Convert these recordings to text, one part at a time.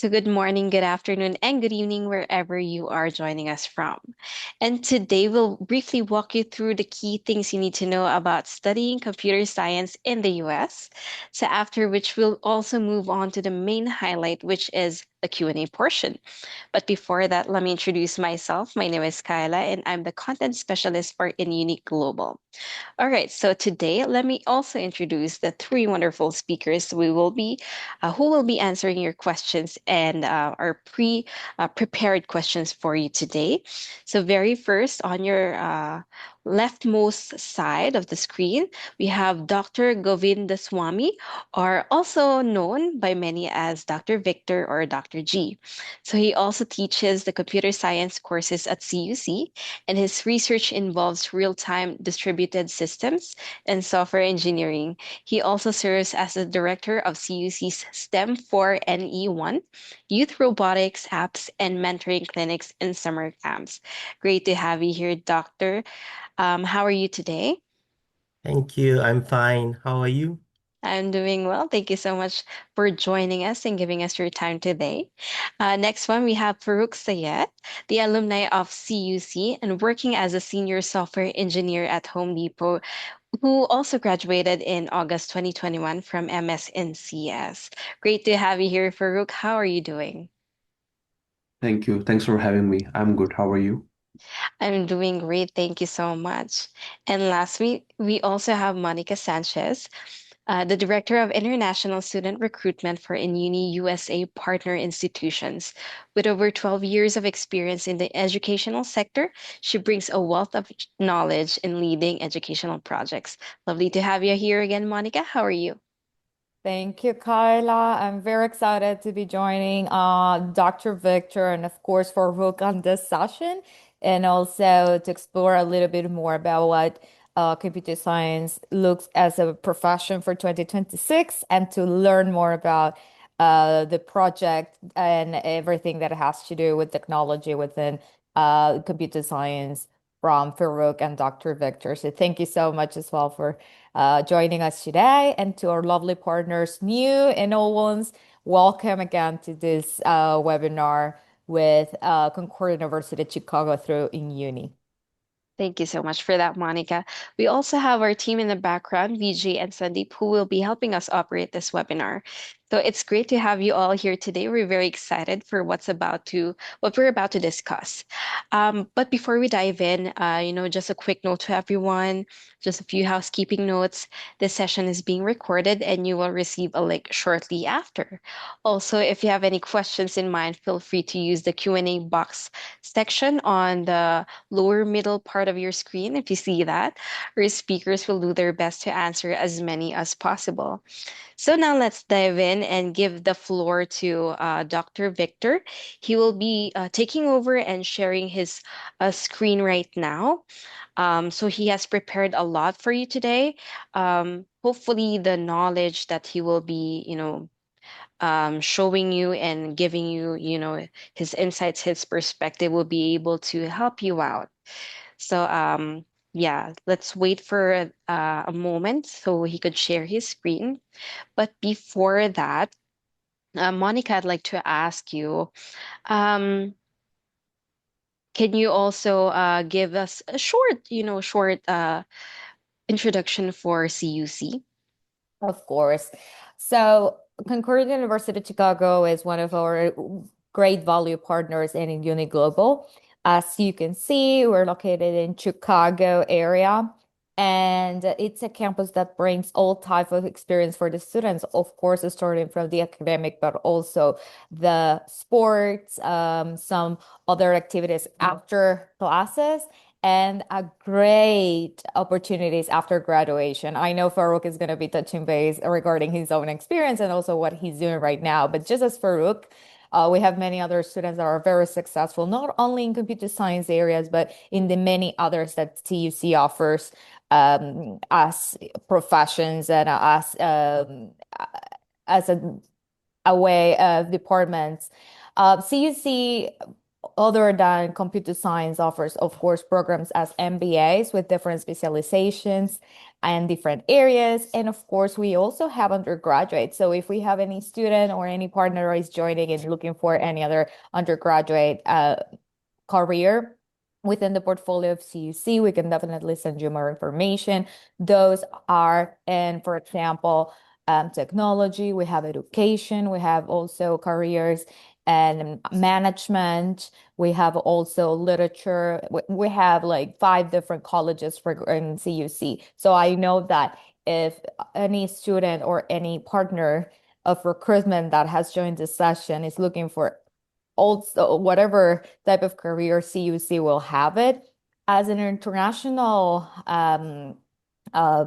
So, good morning, good afternoon, and good evening, wherever you are joining us from. And today we'll briefly walk you through the key things you need to know about studying computer science in the US. So, after which we'll also move on to the main highlight, which is the Q&A portion. But before that, let me introduce myself. My name is Kyla, and I'm the content specialist for InUnique Global. All right, so today let me also introduce the three wonderful speakers who will be answering your questions and our prepared questions for you today. So very first on your leftmost side of the screen, we have Dr. Govindaswamy, or also known by many as Dr. Victor or Dr. G. So he also teaches the computer science courses at CUC, and his research involves real-time distributed systems and software engineering. He also serves as the director of CUC's STEM 4 NE1, youth robotics apps, and mentoring clinics and summer camps. Great to have you here, Doctor. How are you today? Thank you. I'm fine. How are you? I'm doing well. Thank you so much for joining us and giving us your time today. Next one, we have Farouk Sayed, the alumni of CUC and working as a senior software engineer at Home Depot, who also graduated in August 2021 from MS in CS. Great to have you here, Farouk. How are you doing? Thank you. Thanks for having me. I'm good. How are you? I'm doing great. Thank you so much. And lastly, we also have Monica Sanchez, the Director of International Student Recruitment for InUni USA partner institutions. With over 12 years of experience in the educational sector, she brings a wealth of knowledge in leading educational projects. Lovely to have you here again, Monica. How are you? Thank you, Kyla. I'm very excited to be joining Dr. Victor and, of course, for Rook on this session, and also to explore a little bit more about what computer science looks as a profession for 2026 and to learn more about the project and everything that has to do with technology within computer science from Farouk and Dr. Victor. So thank you so much as well for joining us today, and to our lovely partners, new and old ones. Welcome again to this webinar with Concordia University Chicago through in uni. Thank you so much for that, Monica. We also have our team in the background, VJ and Sandeep, who will be helping us operate this webinar. So it's great to have you all here today. We're very excited for what we're about to discuss. But before we dive in, just a quick note to everyone, just a few housekeeping notes. This session is being recorded and you will receive a link shortly after. Also, if you have any questions in mind, feel free to use the Q&A box section on the lower middle part of your screen. If you see that, our speakers will do their best to answer as many as possible. So now let's dive in and give the floor to Dr. Victor. He will be taking over and sharing his screen right now. So he has prepared a lot for you today. Hopefully, the knowledge that he will be, showing you and giving you, his insights, his perspective will be able to help you out. So, yeah, let's wait for a moment so he could share his screen. But before that, Monica, I'd like to ask you, um, can you also give us a short introduction for CUC? Of course. So Concordia University Chicago is one of our great value partners in Uni Global. As you can see, we're located in Chicago area, and it's a campus that brings all type of experience for the students, of course, starting from the academic, but also the sports, some other activities after classes and a great opportunities after graduation. I know Farouk is going to be touching base regarding his own experience and also what he's doing right now. But just as Farouk, we have many other students that are very successful, not only in computer science areas, but in the many others that TUC offers as professions and as a way of departments. CUC other than computer science offers, of course, programs as MBAs with different specializations and different areas. And of course, we also have undergraduate. So if we have any student or any partner is joining and looking for any other undergraduate career within the portfolio of CUC, we can definitely send you more information. Those are, and for example, technology, we have education, we have also careers and management, we have also literature. We have like 5 different colleges for in CUC. So I know that if any student or any partner of recruitment that has joined this session is looking for also whatever type of career CUC will have it as an international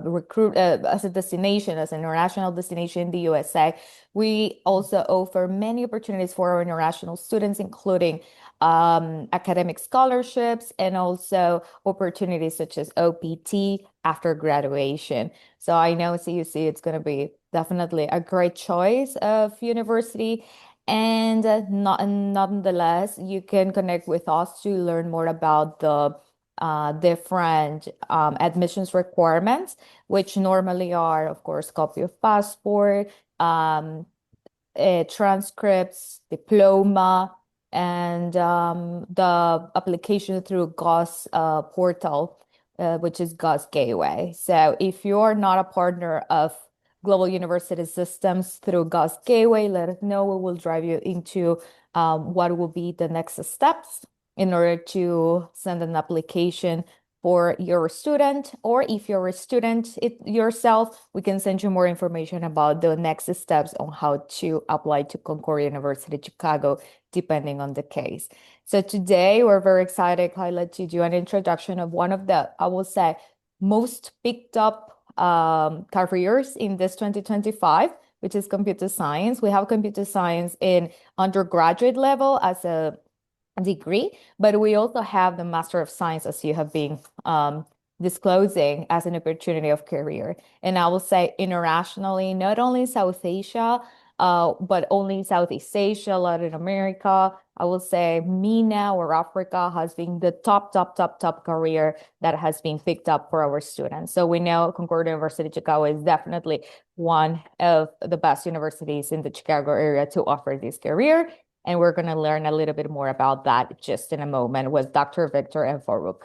recruit as a destination, as an international destination in the USA. We also offer many opportunities for our international students, including academic scholarships and also opportunities such as OPT after graduation. So I know CUC it's going to be definitely a great choice of university. And nonetheless, you can connect with us to learn more about the different admissions requirements, which normally are, of course, copy of passport, um, transcripts, diploma, and the application through GOS portal, which is GOS Gateway. So if you're not a partner of Global University Systems through GOS Gateway, let us know. We will drive you into what will be the next steps in order to send an application for your student, or if you're a student yourself, we can send you more information about the next steps on how to apply to Concordia University Chicago, depending on the case. So today we're very excited, Kyla, to do an introduction of one of the, I will say, most picked up careers in this 2025, which is computer science. We have computer science in undergraduate level as a degree, but we also have the Master of Science, as you have been disclosing, as an opportunity of career. And I will say internationally, not only South Asia, but only Southeast Asia, Latin America. I will say MENA or Africa has been the top career that has been picked up for our students. So we know Concordia University Chicago is definitely one of the best universities in the Chicago area to offer this career. And we're going to learn a little bit more about that just in a moment with Dr. Victor and Farouk.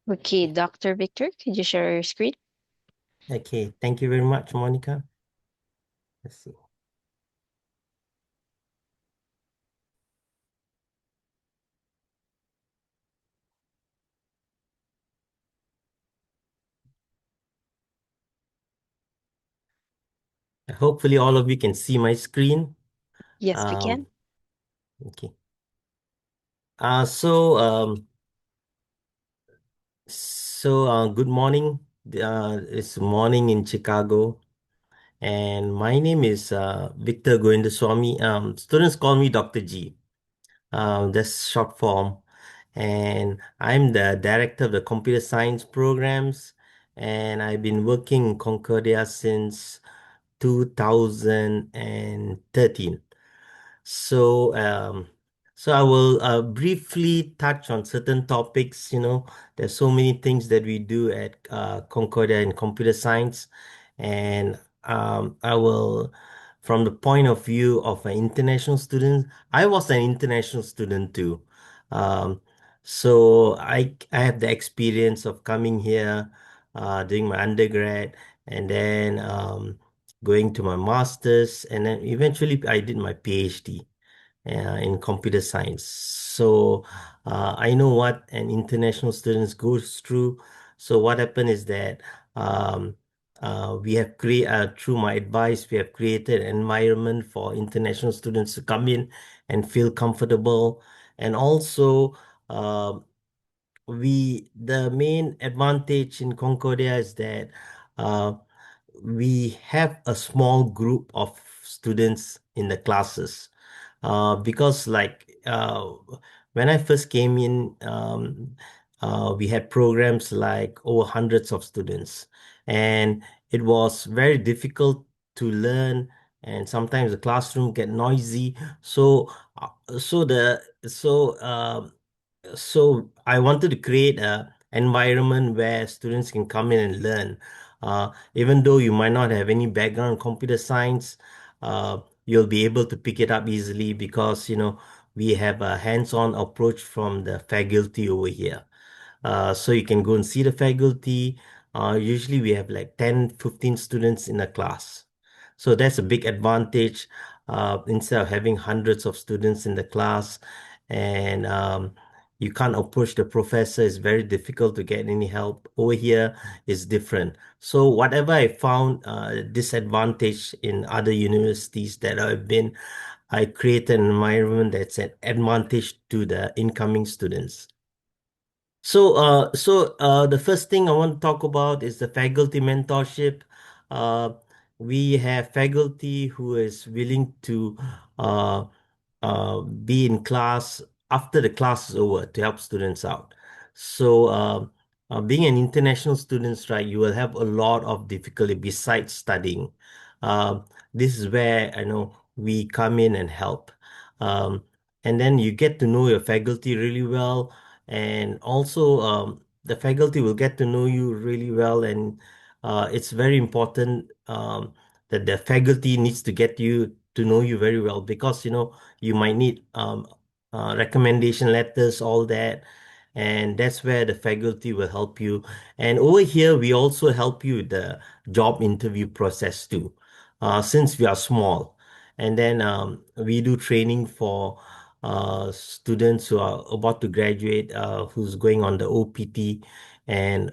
Okay, Dr. Victor, could you share your screen? Okay, thank you very much, Monica. Let's see. Hopefully all of you can see my screen. Yes, we can. Okay. So good morning. It's morning in Chicago, and my name is Victor Goindaswamy. Students call me Dr. G. That's short form. And I'm the director of the computer science programs, and I've been working in Concordia since 2013. So, so I will briefly touch on certain topics. There's so many things that we do at Concordia in computer science, and I will, from the point of view of an international student, I was an international student too. Um, so I have the experience of coming here, doing my undergrad, and then going to my master's, and then eventually I did my PhD in computer science. So I know what an international student goes through. So what happened is that um, we have created, through my advice, we have created an environment for international students to come in and feel comfortable. And also, uh, the main advantage in Concordia is that uh, we have a small group of students in the classes. Because when I first came in, we had programs like over hundreds of students, and it was very difficult to learn and sometimes the classroom get noisy. So, so the so I wanted to create a environment where students can come in and learn. Even though you might not have any background in computer science, you'll be able to pick it up easily because, we have a hands-on approach from the faculty over here. So you can go and see the faculty. Usually we have like 10, 15 students in a class. So that's a big advantage instead of having hundreds of students in the class. And you can't approach the professor. It's very difficult to get any help. Over here is different. So whatever I found disadvantage in other universities that I've been, I create an environment that's an advantage to the incoming students. So the first thing I want to talk about is the faculty mentorship. Uh, we have faculty who is willing to uh, be in class after the class is over to help students out. So, being an international student, right, you will have a lot of difficulty besides studying. This is where I know we come in and help. Um, and then you get to know your faculty really well, and also the faculty will get to know you really well, and it's very important that the faculty needs to get you to know you very well because you might need recommendation letters, all that. And that's where the faculty will help you. And over here, we also help you with the job interview process too, since we are small. And then we do training for students who are about to graduate, who's going on the OPT. And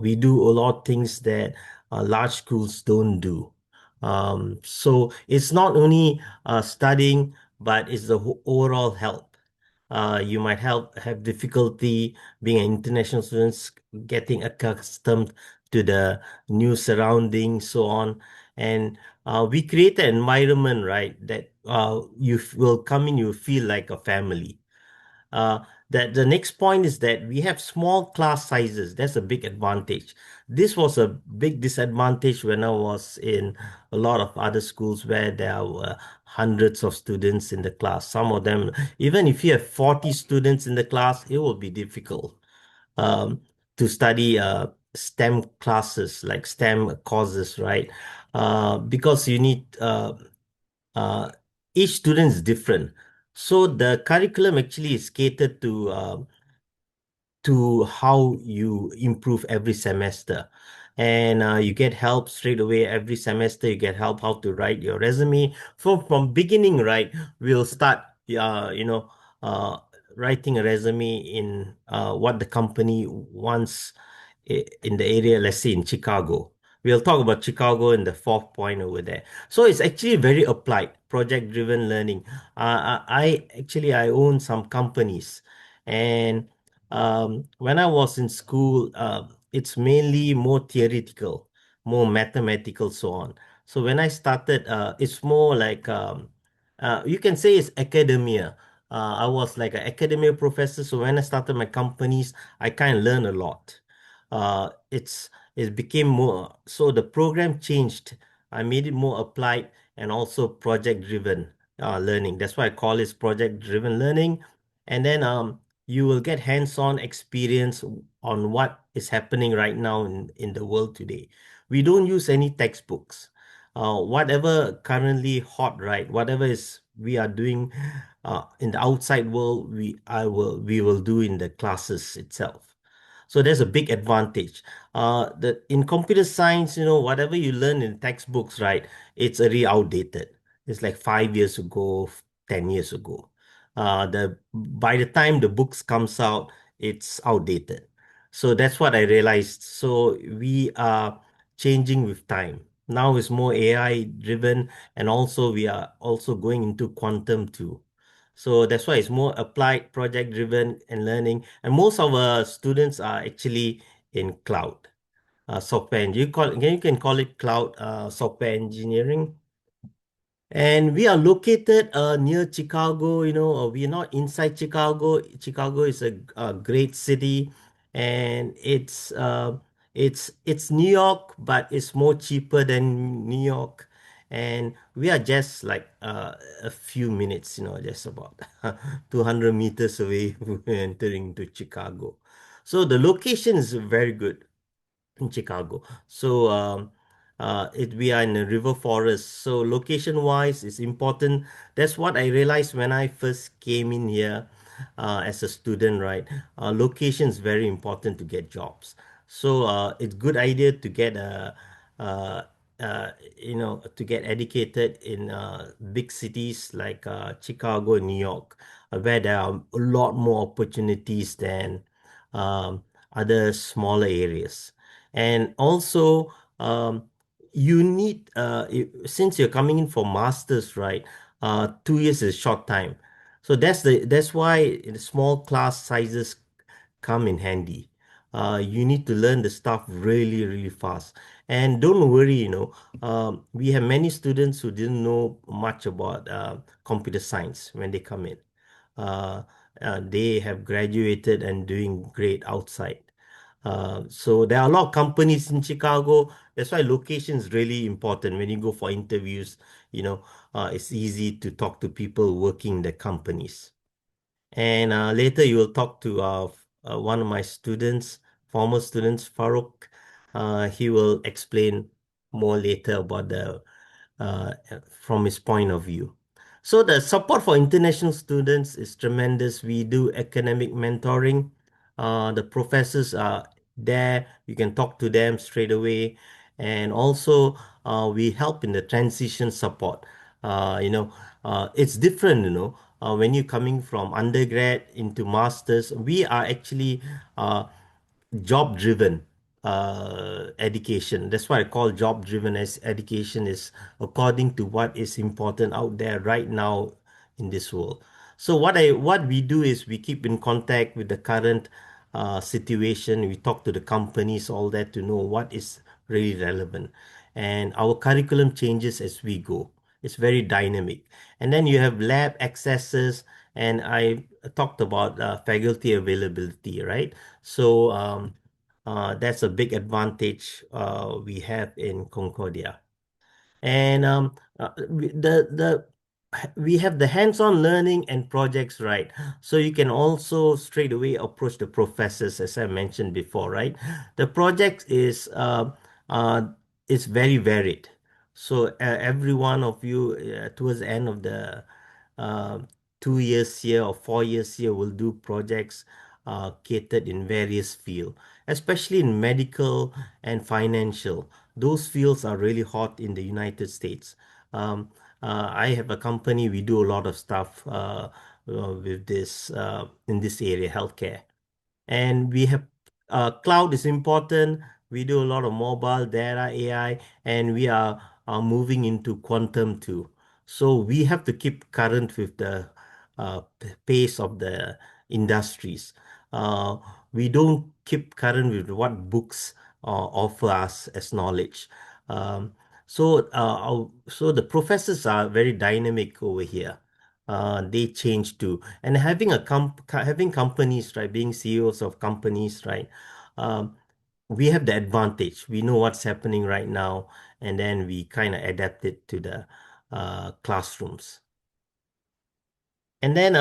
we do a lot of things that large schools don't do. So it's not only studying, but it's the overall help. You might have difficulty being an international student, getting accustomed to the new surroundings, so on. And we create an environment, right, that will come in, you feel like a family. Uh, that the next point is that we have small class sizes. That's a big advantage. This was a big disadvantage when I was in a lot of other schools where there were hundreds of students in the class. Some of them, even if you have 40 students in the class, it will be difficult um, to study STEM classes, like STEM courses, right? Because you need uh, each student is different. So the curriculum actually is catered to how you improve every semester. And you get help straight away every semester. You get help how to write your resume. From beginning, right? We'll start, uh, writing a resume in what the company wants in the area, let's say in Chicago. We'll talk about Chicago in the fourth point over there. So it's actually very applied, project-driven learning. I own some companies, and when I was in school, it's mainly more theoretical, more mathematical, so on. So when I started, it's more like you can say it's academia. I was like an academia professor, so when I started my companies, I kind of learned a lot. It became more so the program changed. I made it more applied and also project driven learning. That's why I call it project driven learning. And then you will get hands-on experience on what is happening right now in the world today. We don't use any textbooks. Whatever currently hot, right? Whatever is we are doing in the outside world, we will do in the classes itself. So there's a big advantage. That in computer science, whatever you learn in textbooks, right, it's already outdated. It's like 5 years ago, 10 years ago. The by the time the books comes out, it's outdated. So that's what I realized. So we are changing with time. Now it's more AI driven, and also we are also going into quantum too. So that's why it's more applied, project driven and learning. And most of our students are actually in cloud software. And you can call it cloud software engineering. And we are located near Chicago. We're not inside Chicago. Chicago is a great city, and it's New York, but it's more cheaper than New York. And we are just like a few minutes, just about 200 meters away. We're entering to Chicago. So the location is very good in Chicago. So we are in a river forest. So location wise is important. That's what I realized when I first came in here as a student, right? Location is very important to get jobs. So it's good idea to get uh, to get educated in big cities like Chicago and New York, where there are a lot more opportunities than um, other smaller areas. And also, you need since you're coming in for masters, right? 2 years is short time, so that's why the small class sizes come in handy. You need to learn the stuff really, really fast. And don't worry, we have many students who didn't know much about computer science when they come in. Uh, they have graduated and doing great outside. So there are a lot of companies in Chicago. That's why location is really important when you go for interviews. It's easy to talk to people working in the companies. And later you will talk to one of my students, former students, Farouk. He will explain more later about the from his point of view. So the support for international students is tremendous. We do academic mentoring. The professors are there. You can talk to them straight away. And also, we help in the transition support. It's different, when you're coming from undergrad into masters. We are actually job driven education. That's why I call job driven as education is according to what is important out there right now in this world. So what we do is we keep in contact with the current situation. We talk to the companies, all that, to know what is really relevant. And our curriculum changes as we go. It's very dynamic. And then you have lab accesses, and I talked about faculty availability, right? So that's a big advantage we have in Concordia. And we have the hands-on learning and projects, right? So you can also straight away approach the professors, as I mentioned before, right? The project uh, is very varied. So every one of you towards the end of the uh, 2 years here or 4 years here will do projects catered in various fields, especially in medical and financial. Those fields are really hot in the United States. Um, I have a company, we do a lot of stuff with this in this area, healthcare. And we have cloud is important. We do a lot of mobile data, AI, and we are moving into quantum too. So we have to keep current with the pace of the industries. Uh, we don't keep current with what books offer us as knowledge. Um, so the professors are very dynamic over here. They change too. And having companies, right, being CEOs of companies, right, um, we have the advantage. We know what's happening right now, and then we kind of adapt it to the classrooms. And then,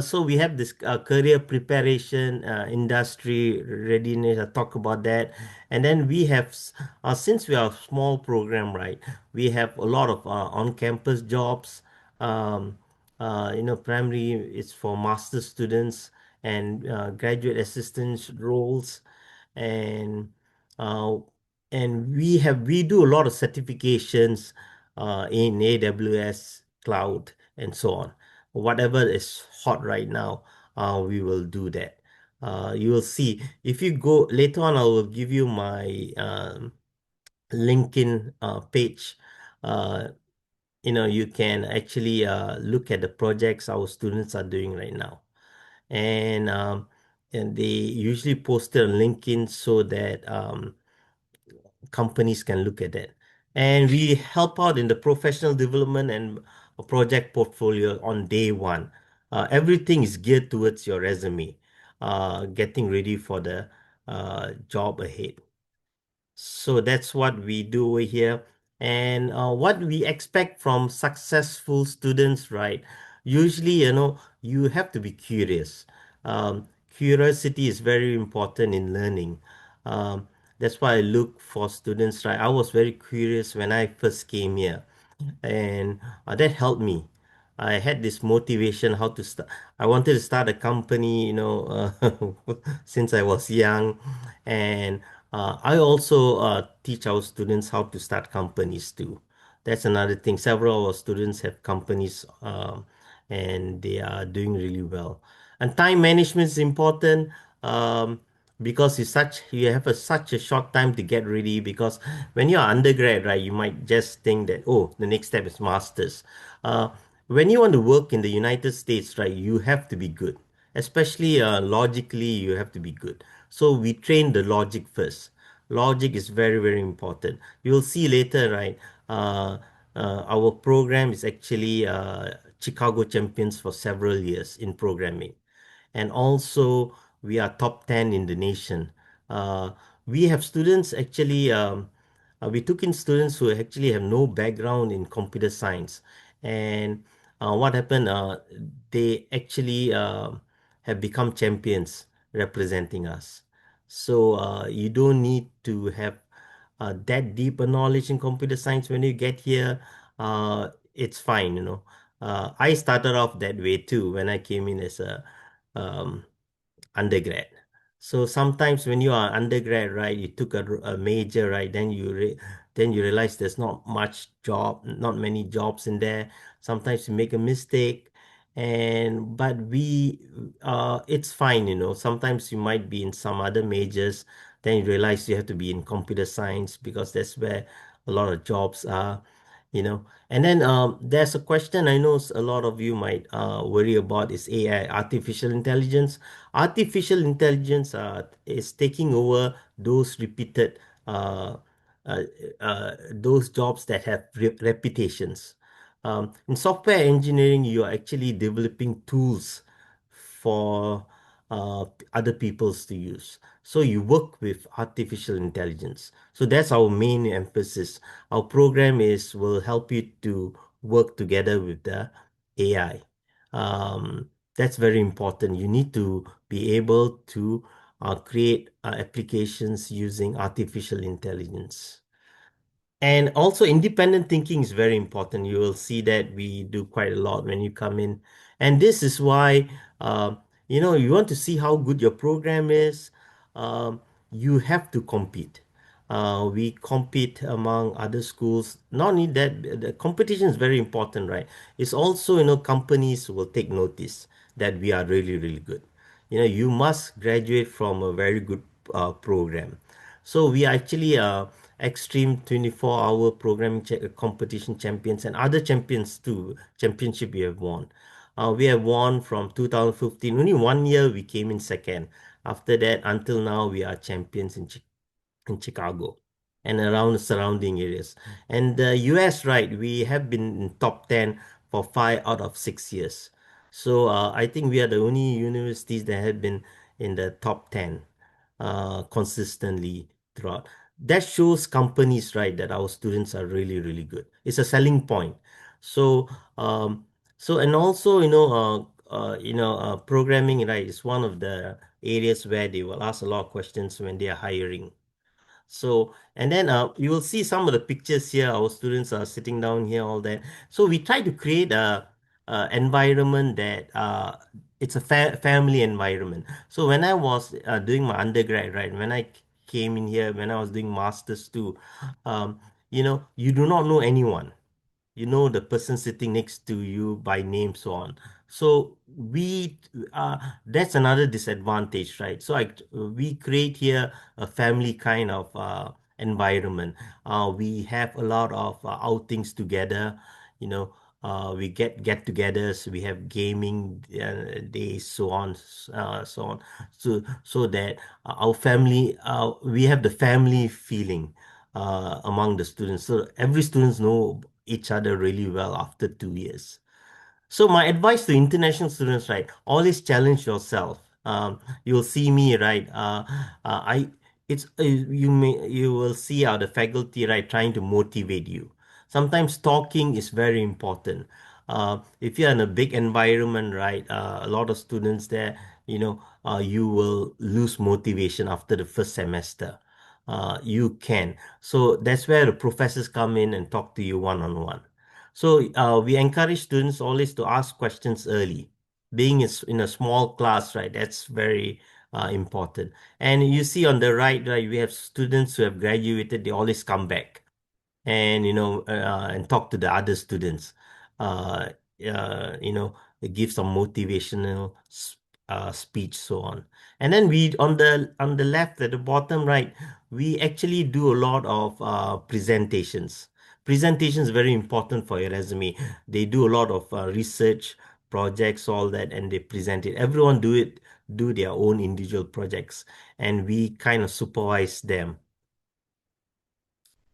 so we have this career preparation, industry readiness. I talk about that. And then we have, since we are a small program, right, we have a lot of on-campus jobs. Um, Primary is for master students and graduate assistance roles. And uh, we do a lot of certifications in AWS, cloud, and so on. Whatever is hot right now, we will do that. You will see if you go later on. I will give you my LinkedIn page. Uh, you can actually look at the projects our students are doing right now, and they usually post it on LinkedIn so that companies can look at that. And we help out in the professional development and project portfolio on day one. Everything is geared towards your resume, getting ready for the job ahead. So that's what we do over here. And what we expect from successful students, right? Usually, you have to be curious. Curiosity is very important in learning. Um, that's why I look for students, right? I was very curious when I first came here, and that helped me. I had this motivation how to start. I wanted to start a company, since I was young, and I also teach our students how to start companies too. That's another thing. Several of our students have companies, and they are doing really well. And time management is important. Um, because you have such a short time to get ready, because when you're undergrad, right, you might just think that, oh, the next step is masters. uh, when you want to work in the United States, right, you have to be good, especially logically. You have to be good, so we train the logic first. Logic is very, very important. You'll see later, right? uh, our program is actually Chicago champions for several years in programming, and also we are top 10 in the nation. Uh, we have students actually, we took in students who actually have no background in computer science. And what happened, they actually have become champions representing us. So you don't need to have that deep a knowledge in computer science when you get here. It's fine. I started off that way too when I came in as a um, undergrad. So sometimes when you are undergrad, right, you took a major, right, then you realize there's not much job, not many jobs in there. Sometimes you make a mistake, and but we, it's fine. Sometimes you might be in some other majors, then you realize you have to be in computer science because that's where a lot of jobs are. And then there's a question I know a lot of you might worry about is AI, artificial intelligence. Artificial intelligence is taking over those repeated, uh, uh, those jobs that have reputations. In software engineering, you are actually developing tools for other people's to use. So you work with artificial intelligence. So that's our main emphasis. Our program is will help you to work together with the AI. That's very important. You need to be able to create applications using artificial intelligence. And also, independent thinking is very important. You will see that we do quite a lot when you come in. And this is why, you want to see how good your program is, um, you have to compete. We compete among other schools. Not only that, the competition is very important, right? It's also, companies will take notice that we are really, really good. You must graduate from a very good program. So we are actually extreme 24-hour programming competition champions and other champions too. Championship we have won. We have won from 2015. Only 1 year we came in second. After that, until now, we are champions in Chicago and around the surrounding areas. And the US, right, we have been in top 10 for 5 out of 6 years. So I think we are the only universities that have been in the top 10 consistently throughout. That shows companies, right, that our students are really, really good. It's a selling point. So, and also, programming, right, is one of the areas where they will ask a lot of questions when they are hiring. So, and then you will see some of the pictures here. Our students are sitting down here, all that. So we try to create a environment that it's a family environment. So when I was doing my undergrad, right, when I came in here, when I was doing masters too, you do not know anyone. You know the person sitting next to you by name, so on. So that's another disadvantage, right? So we create here a family kind of environment. We have a lot of outings together. you know we get-togethers, we have gaming days, so on, so that our family, we have the family feeling among the students. So every students know each other really well after 2 years. So my advice to international students, right, always challenge yourself. You'll see me, right? I you will see how the faculty, right, trying to motivate you. Sometimes talking is very important. If you're in a big environment, right, a lot of students there, you will lose motivation after the first semester. You can. So that's where the professors come in and talk to you one on one. So we encourage students always to ask questions early. Being in a small class, right, that's very important. And you see on the right, we have students who have graduated, they always come back and and talk to the other students. Uh, you know, give some motivational speech, so on. And then we on the left at the bottom right, we actually do a lot of presentations. Presentation is very important for your resume. They do a lot of research projects, all that, and they present it. Everyone do their own individual projects, and we kind of supervise them.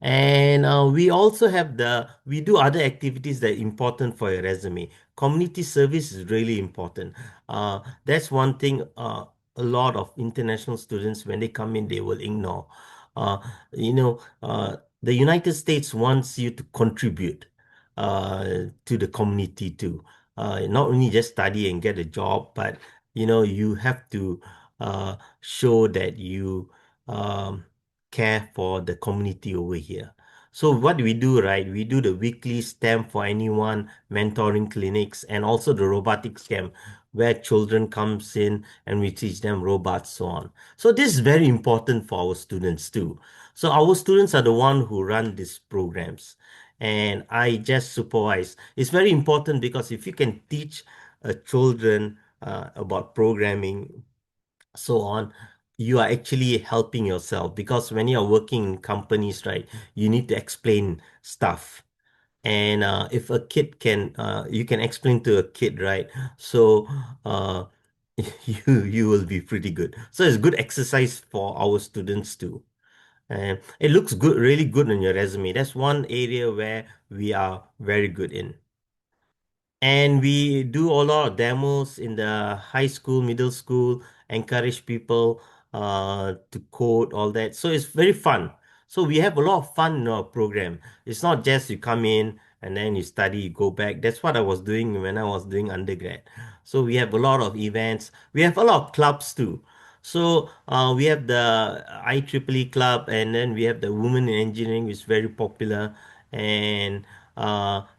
And we do other activities that are important for your resume. Community service is really important. That's one thing a lot of international students, when they come in, they will ignore. Uh, the United States wants you to contribute to the community too. Not only just study and get a job, but you have to show that you um, care for the community over here. So what we do, right? We do the weekly STEM for anyone mentoring clinics and also the robotics camp where children comes in and we teach them robots, so on. So this is very important for our students too. So our students are the one who run these programs and I just supervise. It's very important because if you can teach children about programming, so on, you are actually helping yourself because when you're working in companies, right, you need to explain stuff. And if a kid you can explain to a kid, right? So uh, you will be pretty good. So it's good exercise for our students too. And it looks good, really good on your resume. That's one area where we are very good in. And we do a lot of demos in the high school, middle school, encourage people to code, all that. So it's very fun. So we have a lot of fun in our program. It's not just you come in and then you study, you go back. That's what I was doing when I was doing undergrad. So we have a lot of events. We have a lot of clubs too. So we have the IEEE club, and then we have the Women in Engineering, which is very popular, and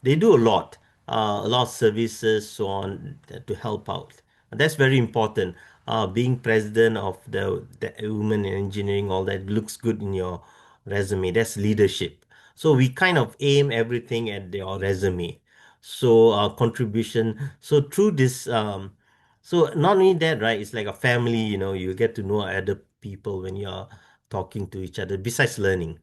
they do a lot of services, so on, to help out. That's very important. Being president of the Women in Engineering, all that looks good in your resume. That's leadership. So we kind of aim everything at your resume. So contribution. So through this, so not only that, right? It's like a family. You get to know other people when you're talking to each other. Besides learning.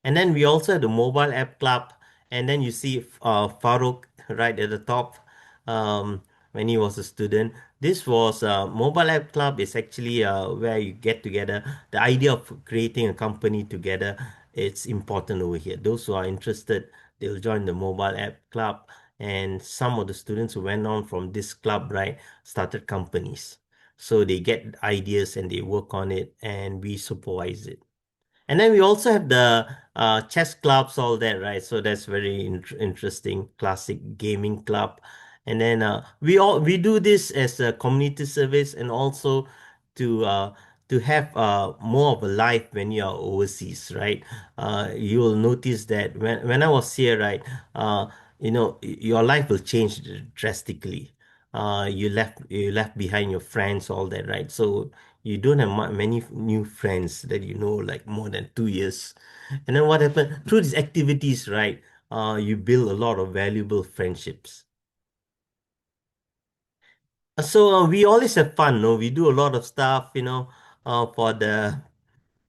And then we also have the mobile app club. And then you see Farouk right at the top when he was a student. This was mobile app club is actually where you get together. The idea of creating a company together, it's important over here. Those who are interested, they'll join the mobile app club. And some of the students who went on from this club, right, started companies. So they get ideas and they work on it and we supervise it. And then we also have the chess clubs, all that, right? So that's very interesting, classic gaming club. And then we do this as a community service and also to uh, to have more of a life when you are overseas, right? You will notice that when I was here, right, your life will change drastically. You left behind your friends, all that, right? So you don't have many new friends that like more than 2 years. And then what happened through these activities, right? You build a lot of valuable friendships. So we always have fun, no? We do a lot of stuff, for the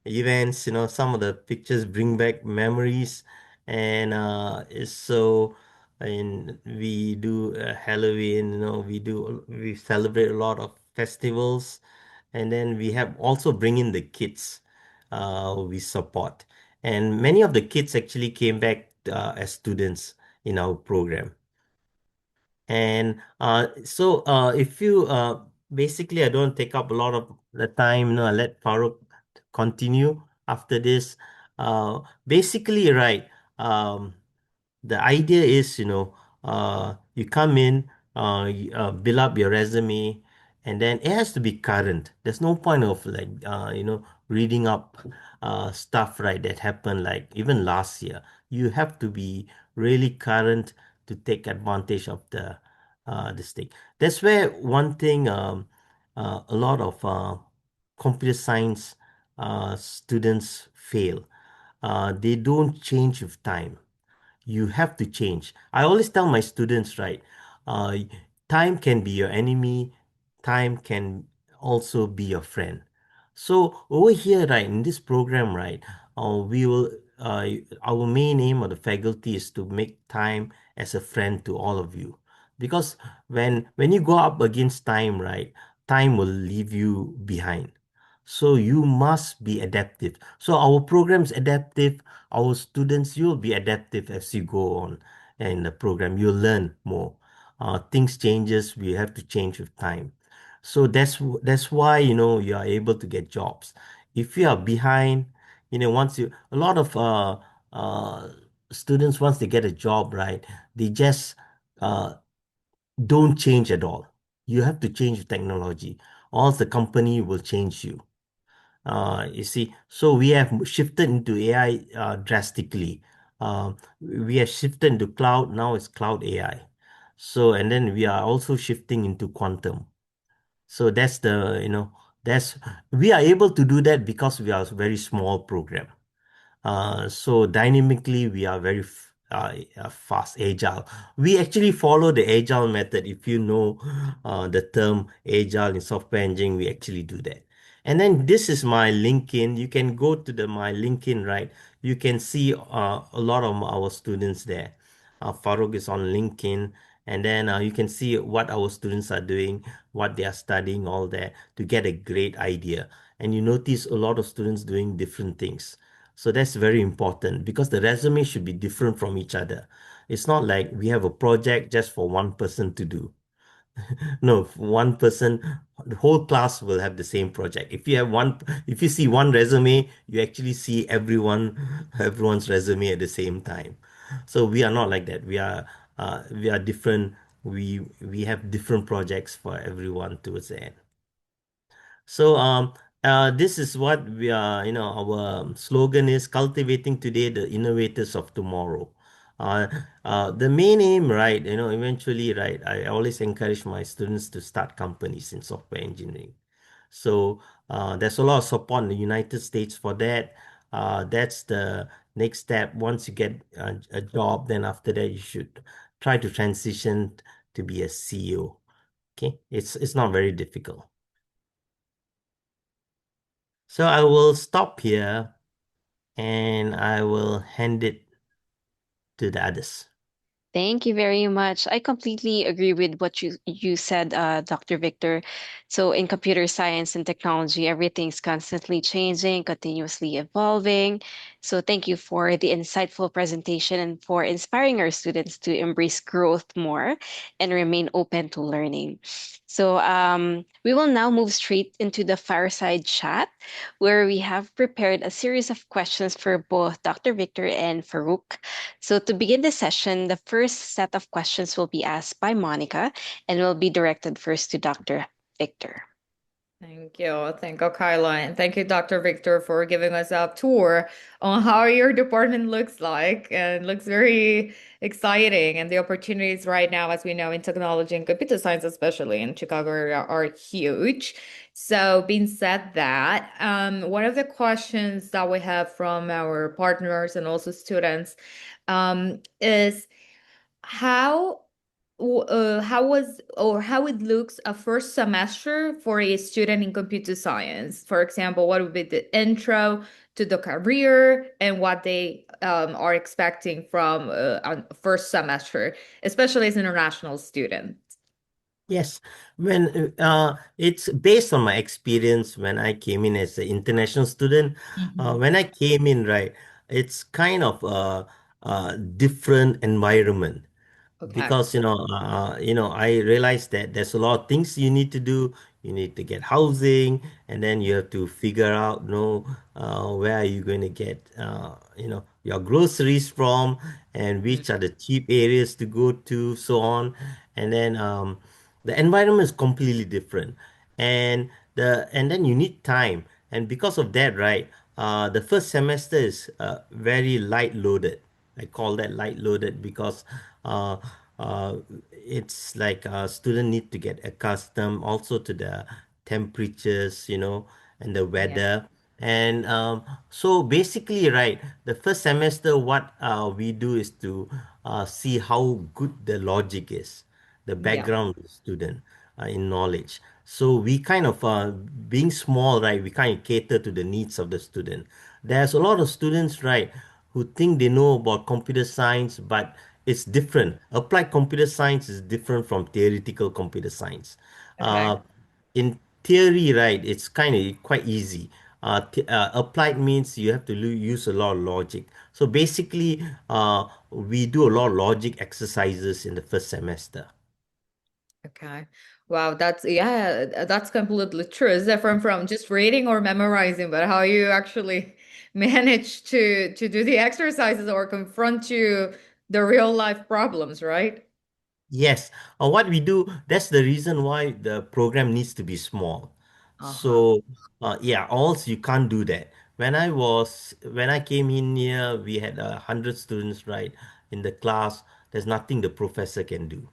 events. Some of the pictures bring back memories, and and we do Halloween. We celebrate a lot of festivals, and then we have also bring in the kids. We support, and many of the kids actually came back as students in our program. And if you basically, I don't take up a lot of the time. I let Farooq continue after this. Basically, right. Um, the idea is, you come in, build up your resume, and then it has to be current. There's no point of like, reading up stuff, right, that happened like even last year. You have to be really current to take advantage of this thing. That's where one thing a lot of computer science students fail. They don't change with time. You have to change. I always tell my students, right? Uh, Time can be your enemy, time can also be your friend. So over here, right, in this program, right, we will our main aim of the faculty is to make time as a friend to all of you. Because when you go up against time, right, time will leave you behind. So you must be adaptive. So our program's adaptive. Our students, you'll be adaptive as you go on in the program. You'll learn more. Things changes. We have to change with time. So that's why you are able to get jobs. If you are behind, once you a lot of uh students once they get a job, right, they just uh don't change at all. You have to change with technology, or else the company will change you. You see, so we have shifted into AI drastically. We have shifted into cloud. Now it's cloud AI. So, and then we are also shifting into quantum. So that's that's we are able to do that because we are a very small program. So dynamically, we are very fast, agile. We actually follow the agile method. If you know the term agile in software engineering, we actually do that. And then this is my LinkedIn. You can go to my LinkedIn, right? You can see a lot of our students there. Farouk is on LinkedIn, and then you can see what our students are doing, what they are studying, all that to get a great idea. And you notice a lot of students doing different things. So that's very important because the resume should be different from each other. It's not like we have a project just for one person to do. No, one person, the whole class will have the same project. If you see one resume, you actually see everyone's resume at the same time. So we are not like that. We are different. We have different projects for everyone towards the end. So this is what we are, our slogan is cultivating today the innovators of tomorrow. Uh, the main aim, right, eventually, right, I always encourage my students to start companies in software engineering. So there's a lot of support in the United States for that. That's the next step. Once you get a job, then after that, you should try to transition to be a CEO. Okay, it's not very difficult. So I will stop here and I will hand it to the others. Thank you very much. I completely agree with what you said, Dr. Victor. So in computer science and technology, everything's constantly changing, continuously evolving. So thank you for the insightful presentation and for inspiring our students to embrace growth more and remain open to learning. So we will now move straight into the fireside chat, where we have prepared a series of questions for both Dr. Victor and Farouk. So, to begin the session, the first set of questions will be asked by Monica and will be directed first to Dr. Victor. Thank you. Thank you, Kyla. And thank you, Dr. Victor, for giving us a tour on how your department looks like and looks very exciting. And the opportunities right now, as we know, in technology and computer science, especially in Chicago area, are huge. So, being said that, one of the questions that we have from our partners and also students is how how was or how it looks a first semester for a student in computer science? For example, what would be the intro to the career and what they are expecting from a first semester, especially as international students? Yes, when it's based on my experience when I came in as an international student. Mhm. When I came in, right, it's kind of a different environment. Okay. because I realized that there's a lot of things you need to do. You need to get housing, and then you have to figure out, where are you going to get your groceries from, and Mm, which are the cheap areas to go to, so on. And then the environment is completely different, and then you need time, and because of that, right, the first semester is very light loaded. I call that light loaded because uh, uh, it's like a student need to get accustomed also to the temperatures, and the yeah. weather. And so basically, right, the first semester, what we do is to see how good the logic is, the Yeah. background of the student in knowledge. So we kind of, being small, right, we kind of cater to the needs of the student. There's a lot of students, right, who think they know about computer science, but it's different. Applied computer science is different from theoretical computer science. Okay. Uh, in theory, right, it's kind of quite easy. Applied means you have to use a lot of logic. So basically, we do a lot of logic exercises in the first semester. Okay. Wow, that's completely true. It's different from just reading or memorizing, but how you actually manage to do the exercises or confront the real life problems, right? Yes, what we do, that's the reason why the program needs to be small. Uh-huh. So, yeah, also you can't do that. When I came in here, we had 100 students, right, in the class. There's nothing the professor can do.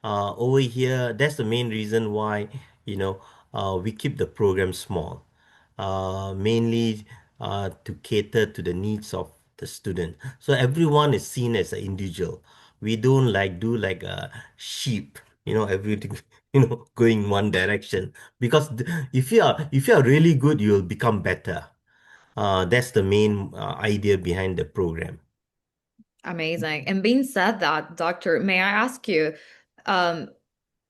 Over here, that's the main reason why, we keep the program small, mainly to cater to the needs of the student. So everyone is seen as an individual. We don't like do like a sheep, everything, going one direction. Because if you are really good, you'll become better. That's the main idea behind the program. Amazing. And being said that, doctor, may I ask you, um,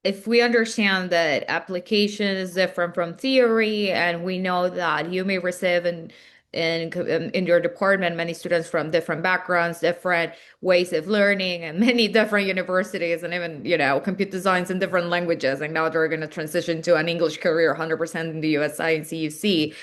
if we understand that application is different from theory, and we know that you may receive in your department many students from different backgrounds, different ways of learning, and many different universities, and even computer science in different languages, and now they're going to transition to an English career 100% in the USA and CUC.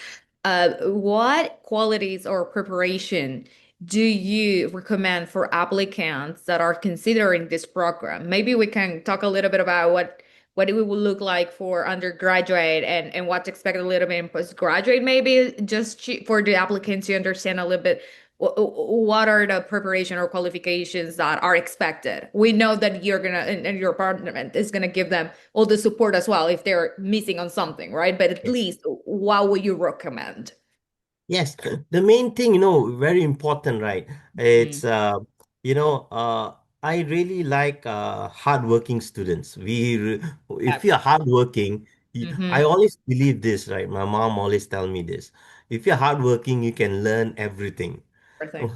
What qualities or preparation do you recommend for applicants that are considering this program? Maybe we can talk a little bit about what it will look like for undergraduate and what to expect a little bit in postgraduate, maybe just for the applicants to understand a little bit what are the preparation or qualifications that are expected. We know that you're gonna and your department is gonna give them all the support as well if they're missing on something, right? But at least what would you recommend? Yes, the main thing, very important, right? It's Mm, you know, I really like hardworking students. If okay. you're hardworking, I Mm-hmm. always believe this, right? My mom always tell me this. If you're hardworking, you can learn everything. Everything.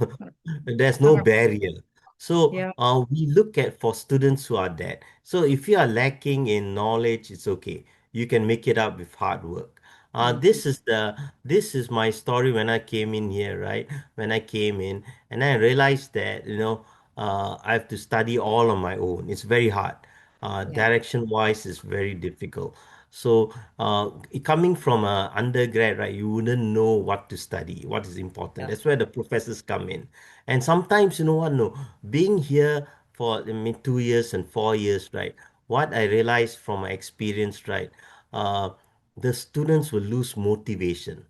There's no 100%. barrier. So Yeah. we look at for students who are that. So if you are lacking in knowledge, it's okay. You can make it up with hard work. Mhm. This is my story when I came in here, right? When I came in and I realized that, I have to study all on my own. It's very hard. Yeah. Direction wise is very difficult. So, coming from a undergrad, right, you wouldn't know what to study, what is important. Yeah. That's where the professors come in. And sometimes, you know what, no, being here for, I mean, 2 years and 4 years, right, what I realized from my experience, right, uh, the students will lose motivation,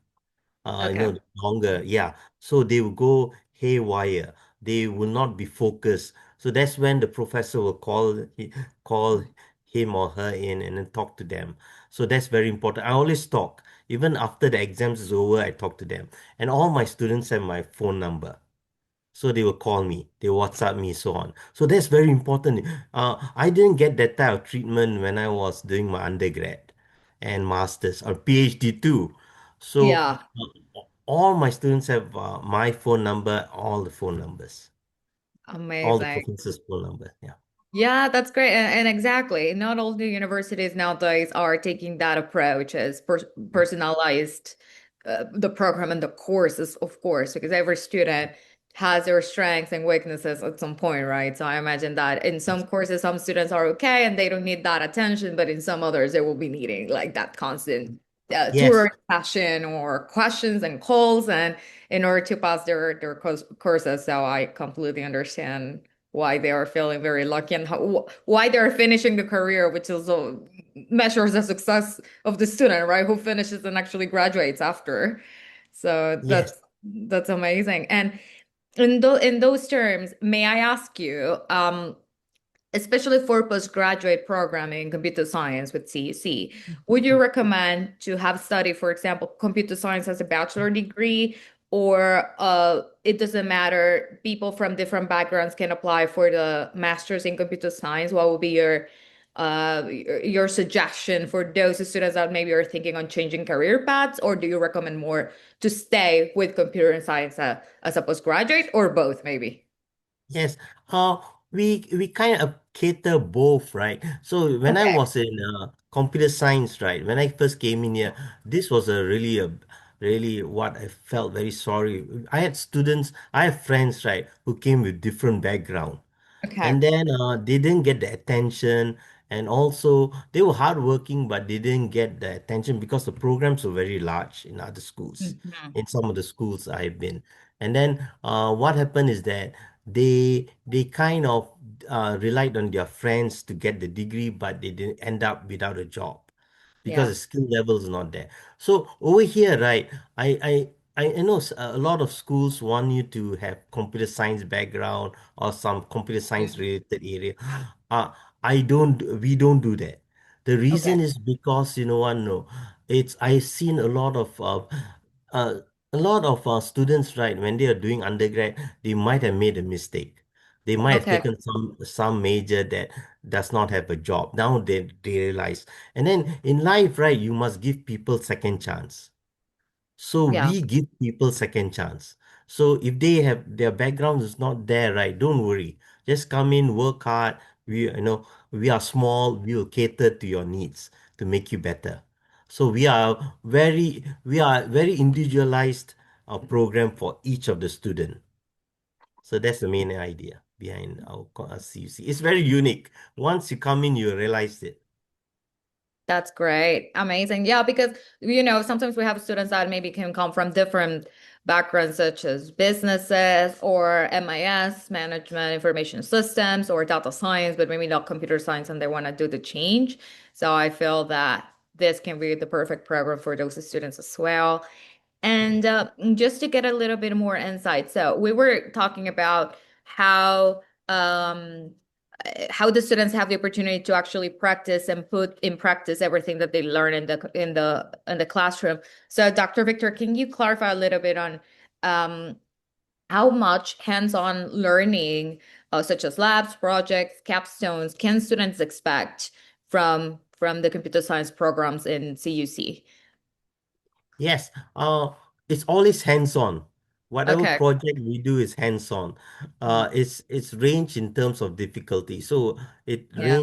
Okay. longer. Yeah. So they will go haywire. They will not be focused. So that's when the professor will call him or her in and then talk to them. So that's very important. I always talk. Even after the exams is over, I talk to them. And all my students have my phone number. So they will call me, they WhatsApp me, so on. So that's very important. I didn't get that type of treatment when I was doing my undergrad and masters or PhD too. So Yeah. all my students have my phone number, all the phone numbers, all the Amazing. professors' phone number. Yeah. Yeah, that's great. And exactly, not all the universities nowadays are taking that approach as personalized the program and the courses, of course, because every student has their strengths and weaknesses at some point, right? So I imagine that in some courses, some students are okay and they don't need that attention, but in some others, they will be needing like that constant Yes, tutoring session or questions and calls, and in order to pass their courses. So I completely understand why they are feeling very lucky and why they're finishing the career, which also measures the success of the student, right? Who finishes and actually graduates after. So yes, that's amazing. And in those terms, may I ask you, especially for postgraduate programming in computer science with CUC, would you recommend to have studied, for example, computer science as a bachelor degree, or it doesn't matter, people from different backgrounds can apply for the master's in computer science? What would be your suggestion for those students that maybe are thinking on changing career paths, or do you recommend more to stay with computer science as a postgraduate, or both maybe? yes. Uh, we kind of cater both, right? So when I Okay. was in computer science, right, when I first came in here, this was really what I felt very sorry. I had students, I have friends, right, who came with different background. Okay. And then they didn't get the attention, and also they were hardworking, but they didn't get the attention because the programs were very large in other schools, Mhm. in some of the schools I've been. And then what happened is that they kind of relied on their friends to get the degree, but they didn't end up without a job because Yeah. the skill level is not there. So over here, right, I know a lot of schools want you to have computer science background or some computer science related area. Uh, we don't do that. The Okay. reason is because you know what, no, it's I've seen uh, a lot of students, right, when they are doing undergrad, they might have made a mistake. They might have Okay. taken some major that does not have a job. Now they realize. And then in life, right, you must give people second chance. So Yeah. we give people second chance. So if they have their background is not there, right, don't worry. Just come in, work hard. We are small. We will cater to your needs to make you better. So we are very individualized program for each of the student. So that's the main idea behind our CUC. It's very unique. Once you come in, you realize it. That's great. Amazing. Yeah, because sometimes we have students that maybe can come from different backgrounds, such as businesses or MIS, management information systems, or data science, but maybe not computer science, and they want to do the change. So I feel that this can be the perfect program for those students as well. And just to get a little bit more insight, so we were talking about how the students have the opportunity to actually practice and put in practice everything that they learn in the classroom. So, Dr. Victor, can you clarify a little bit on um, how much hands-on learning, such as labs, projects, capstones, can students expect from the computer science programs in CUC? Yes, it's always hands-on. Whatever Okay. project we do is hands-on. Mm. It's range in terms of difficulty. So Yeah.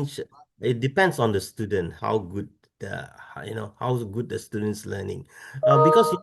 it depends on the student how good how good the student's learning. Because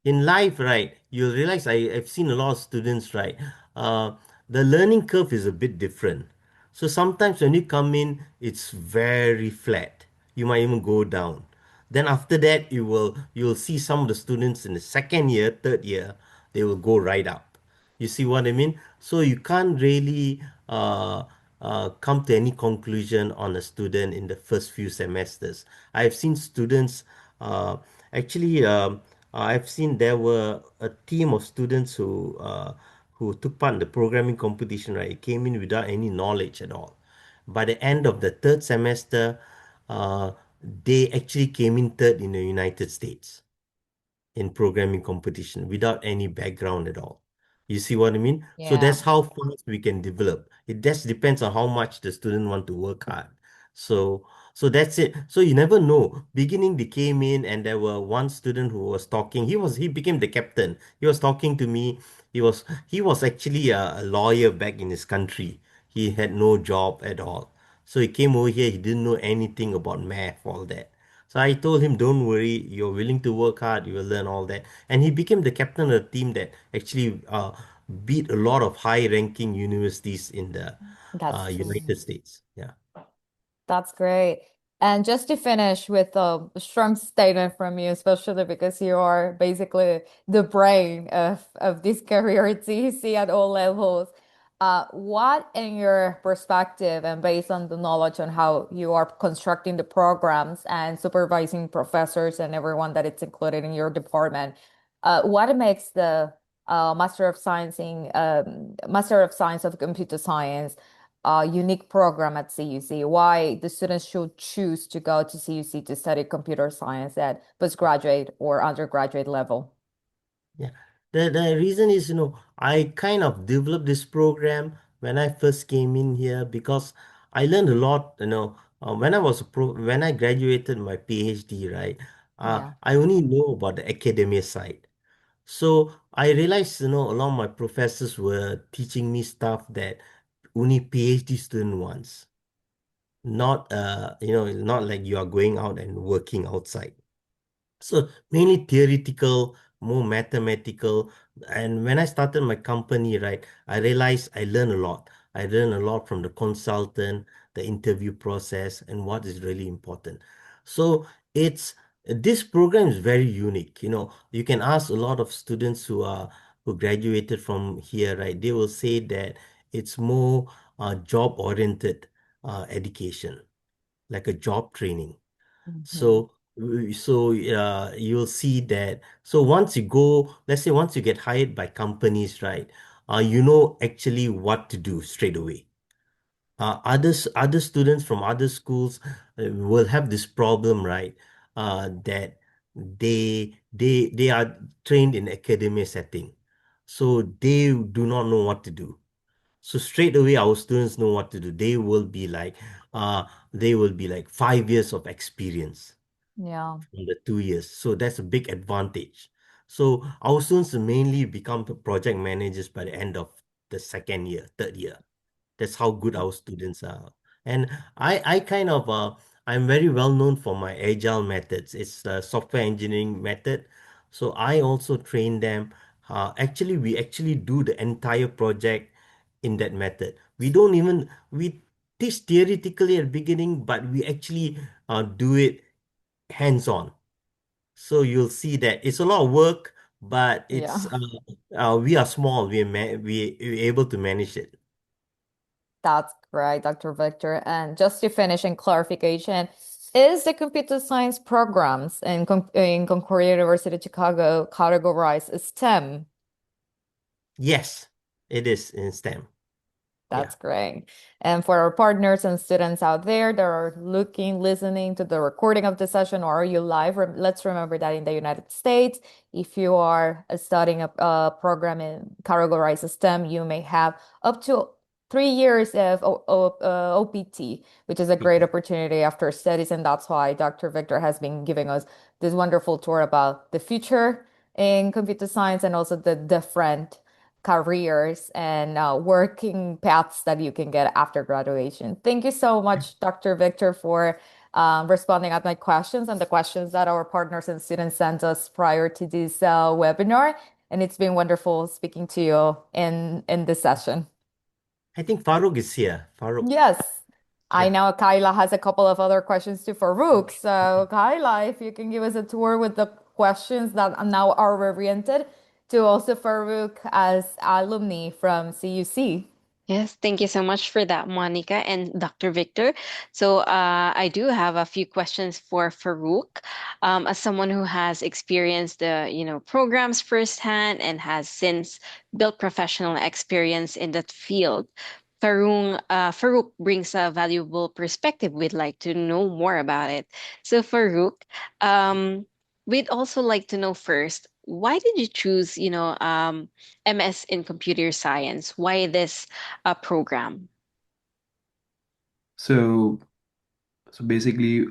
in life, right, you realize I've seen a lot of students, right? Uh, the learning curve is a bit different. So sometimes when you come in, it's very flat. You might even go down. Then after that, you'll see some of the students in the second year, third year, they will go right up. You see what I mean? So you can't really come to any conclusion on a student in the first few semesters. I've seen students uh, actually. I've seen there were a team of students who took part in the programming competition. Right, came in without any knowledge at all. By the end of the third semester, uh, they actually came in third in the United States in programming competition without any background at all. You see what I mean? So Yeah. that's how fast we can develop. It just depends on how much the student want to work hard. So so that's it. So you never know. Beginning they came in and there were one student who was talking. He became the captain. He was talking to me. He was actually a lawyer back in his country. He had no job at all. So he came over here. He didn't know anything about math, all that. So I told him, don't worry, you're willing to work hard, you will learn all that. And he became the captain of the team that actually beat a lot of high-ranking universities in the That's United States. Yeah. That's great. And just to finish with a strong statement from you, especially because you are basically the brain of this career at CEC at all levels. What, in your perspective, and based on the knowledge on how you are constructing the programs and supervising professors and everyone that it's included in your department, what makes the Master of Science of Computer Science unique program at CUC, why the students should choose to go to CUC to study computer science at postgraduate or undergraduate level? Yeah. The reason is, I kind of developed this program when I first came in here because I learned a lot, when I graduated my PhD, right? Yeah. I only know about the academia side. So I realized, a lot of my professors were teaching me stuff that only PhD student wants. Not, not like you are going out and working outside. So mainly theoretical, more mathematical. And when I started my company, right, I realized I learned a lot. I learned a lot from the consultant, the interview process, and what is really important. So it's this program is very unique. You can ask a lot of students who graduated from here, right? They will say that it's more job oriented education, like a job training. Mhm. So you'll see that. So once you go, let's say once you get hired by companies, right? You know actually what to do straight away. Other students from other schools will have this problem, right? That they are trained in academic setting, so they do not know what to do. So straight away, our students know what to do. They will be like 5 years of experience Yeah. from the 2 years. So that's a big advantage. So our students mainly become project managers by the end of the second year, third year. That's how good our students are. And I kind of, I'm very well known for my agile methods. It's the software engineering method. So I also train them. Actually, we actually do the entire project in that method. We teach theoretically at the beginning, but we actually do it hands-on. So you'll see that it's a lot of work, but Yeah. we are small. We're able to manage it. That's great, Dr. Victor. And just to finish in clarification, is the computer science programs in Concordia University, Chicago categorized as STEM? Yes, it is in STEM. Yeah. That's great. And for our partners and students out there that are looking, listening to the recording of the session, or are you live? Let's remember that in the United States, if you are studying a program in categorized STEM, you may have up to 3 years of OPT, which is a great opportunity after studies. And that's why Dr. Victor has been giving us this wonderful tour about the future in computer science and also the different careers and working paths that you can get after graduation. Thank you so much, Dr. Victor, for responding at my questions and the questions that our partners and students sent us prior to this webinar. And it's been wonderful speaking to you in this session. I think Farouk is here. Farouk. Yes, I Yeah. know Kyla has a couple of other questions too for Rook. So, Kyla, if you can give us a tour with the questions that now are oriented to also Farouk as alumni from CUC. Yes, thank you so much for that, Monica and Dr. Victor. So, I do have a few questions for Farouk. As someone who has experienced the, programs firsthand and has since built professional experience in that field, Farouk brings a valuable perspective. We'd like to know more about it. So, Farouk, um, we'd also like to know first, why did you choose, MS in computer science? Why this program? So so basically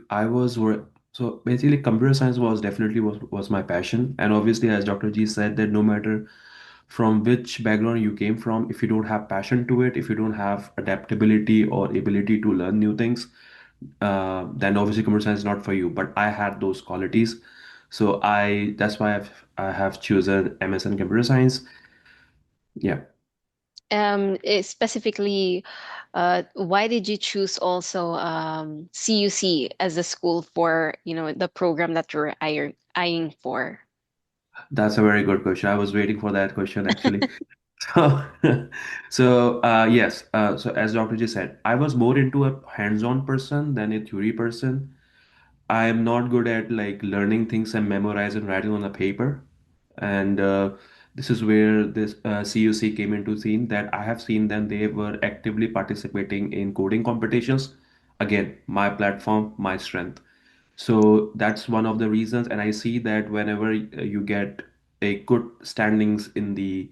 so basically computer science was my passion, and obviously, as Dr. G said, that no matter from which background you came from, if you don't have passion to it, if you don't have adaptability or ability to learn new things, then obviously computer science is not for you. But I had those qualities, so I that's why I have chosen MS in computer science. Yeah. Specifically, why did you choose also CUC as a school for, the program that you're eyeing for? That's a very good question. I was waiting for that question actually. So, so yes. So as Dr. J said, I was more into a hands-on person than a theory person. I am not good at like learning things and memorize and writing on a paper. And this is where this CUC came into scene that I have seen them. They were actively participating in coding competitions. Again, my platform, my strength. So that's one of the reasons. And I see that whenever you get a good standings in the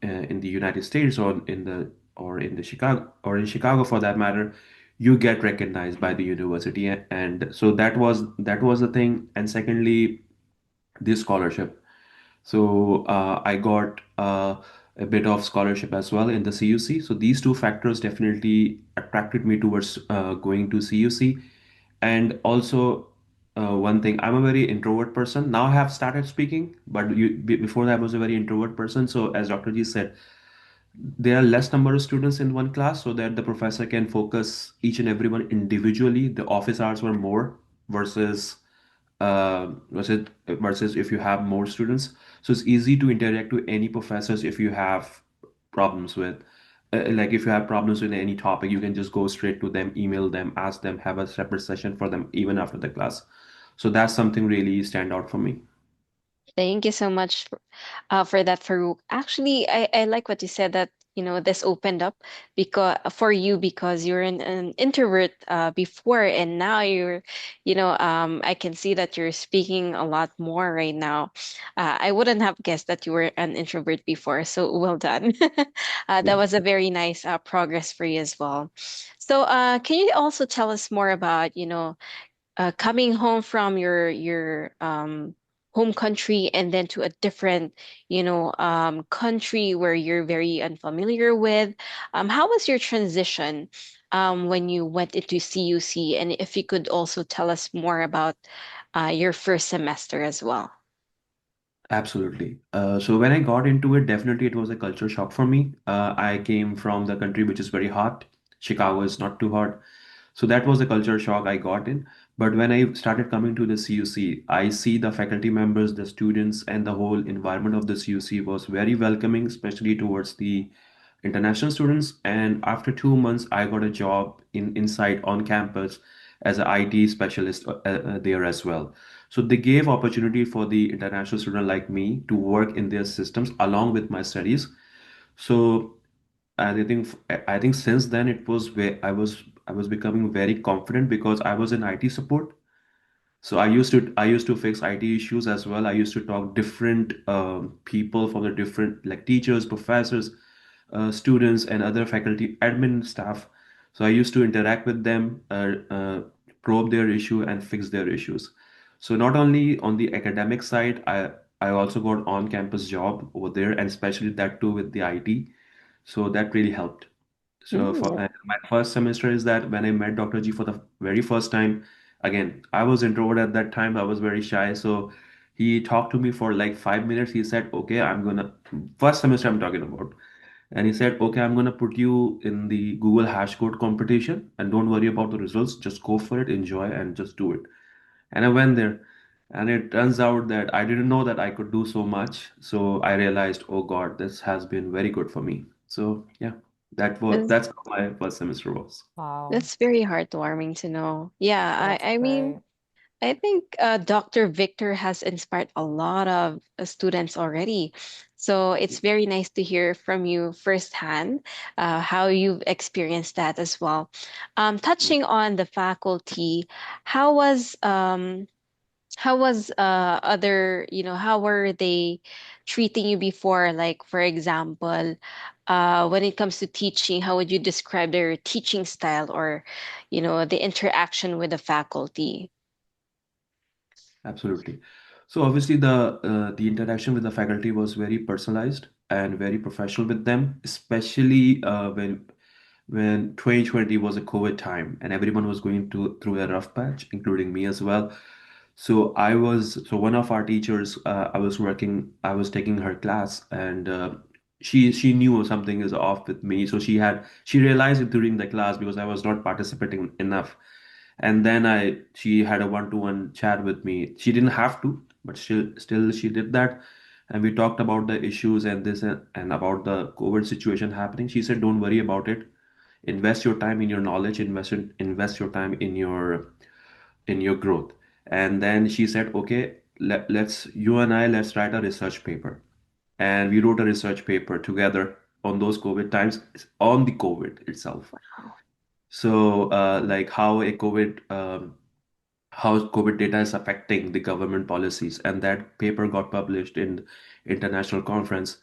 United States or in the Chicago or in Chicago for that matter, you get recognized by the university, and so that was the thing. And secondly, this scholarship. So I got a bit of scholarship as well in the CUC. So these two factors definitely attracted me towards going to CUC. And also, one thing, I'm a very introvert person. Now I have started speaking, but before that I was a very introvert person. So as Dr. G said, there are less number of students in one class so that the professor can focus each and everyone individually. The office hours were more versus versus if you have more students. So it's easy to interact with any professors if you have problems with like if you have problems with any topic, you can just go straight to them, email them, ask them, have a separate session for them even after the class. So that's something really stand out for me. Thank you so much for that, Farouk. Actually, I like what you said that, this opened up because for you because you're an introvert before, and now I can see that you're speaking a lot more right now. I wouldn't have guessed that you were an introvert before, so well done. That Yeah. was a very nice progress for you as well. So, can you also tell us more about, coming home from your home country and then to a different country where you're very unfamiliar with. How was your transition when you went into CUC, and if you could also tell us more about your first semester as well. Absolutely. So when I got into it, definitely it was a culture shock for me. I came from the country which is very hot. Chicago is not too hot. So that was a culture shock I got in. But when I started coming to the CUC, I see the faculty members, the students, and the whole environment of the CUC was very welcoming, especially towards the international students. And after 2 months, I got a job in inside on campus as an IT specialist there as well. So they gave opportunity for the international student like me to work in their systems along with my studies. So I think since then it was where I was becoming very confident because I was in IT support. So I used to fix IT issues as well. I used to talk different people from the different like teachers, professors, students, and other faculty, admin staff. So I used to interact with them, probe their issue, and fix their issues. So not only on the academic side, I also got on-campus job over there, and especially that too with the IT. So that really helped. So for Mm, my first semester is that when I met Dr. G for the very first time, again, I was introvert at that time. I was very shy. So he talked to me for like 5 minutes. He said, "Okay, I'm gonna first semester I'm talking about." And he said, "Okay, I'm gonna put you in the Google hash code competition and don't worry about the results. Just go for it, enjoy, and just do it." And I went there. And it turns out that I didn't know that I could do so much. So I realized, oh God, this has been very good for me. So yeah, that's that's how my first semester was. Wow, that's very heartwarming to know. Yeah, that's I mean, great. I think Dr. Victor has inspired a lot of students already. So it's very nice to hear from you firsthand how you've experienced that as well. Touching on the faculty, how was um, how were they treating you before? Like, for example, when it comes to teaching, how would you describe their teaching style or, the interaction with the faculty? Absolutely. So obviously the interaction with the faculty was very personalized and very professional with them, especially when 2020 was a COVID time and everyone was going through a rough patch, including me as well. So one of our teachers, I was taking her class, and she knew something is off with me. So she realized it during the class because I was not participating enough. And then she had a one-to-one chat with me. She didn't have to, but still she did that. And we talked about the issues and this and about the COVID situation happening. She said, "Don't worry about it. Invest your time in your knowledge. Invest your time in your growth." And then she said, "Okay, let's you and I let's write a research paper." And we wrote a research paper together on those COVID times on the COVID itself. Wow. So, like how COVID data is affecting the government policies, and that paper got published in international conference.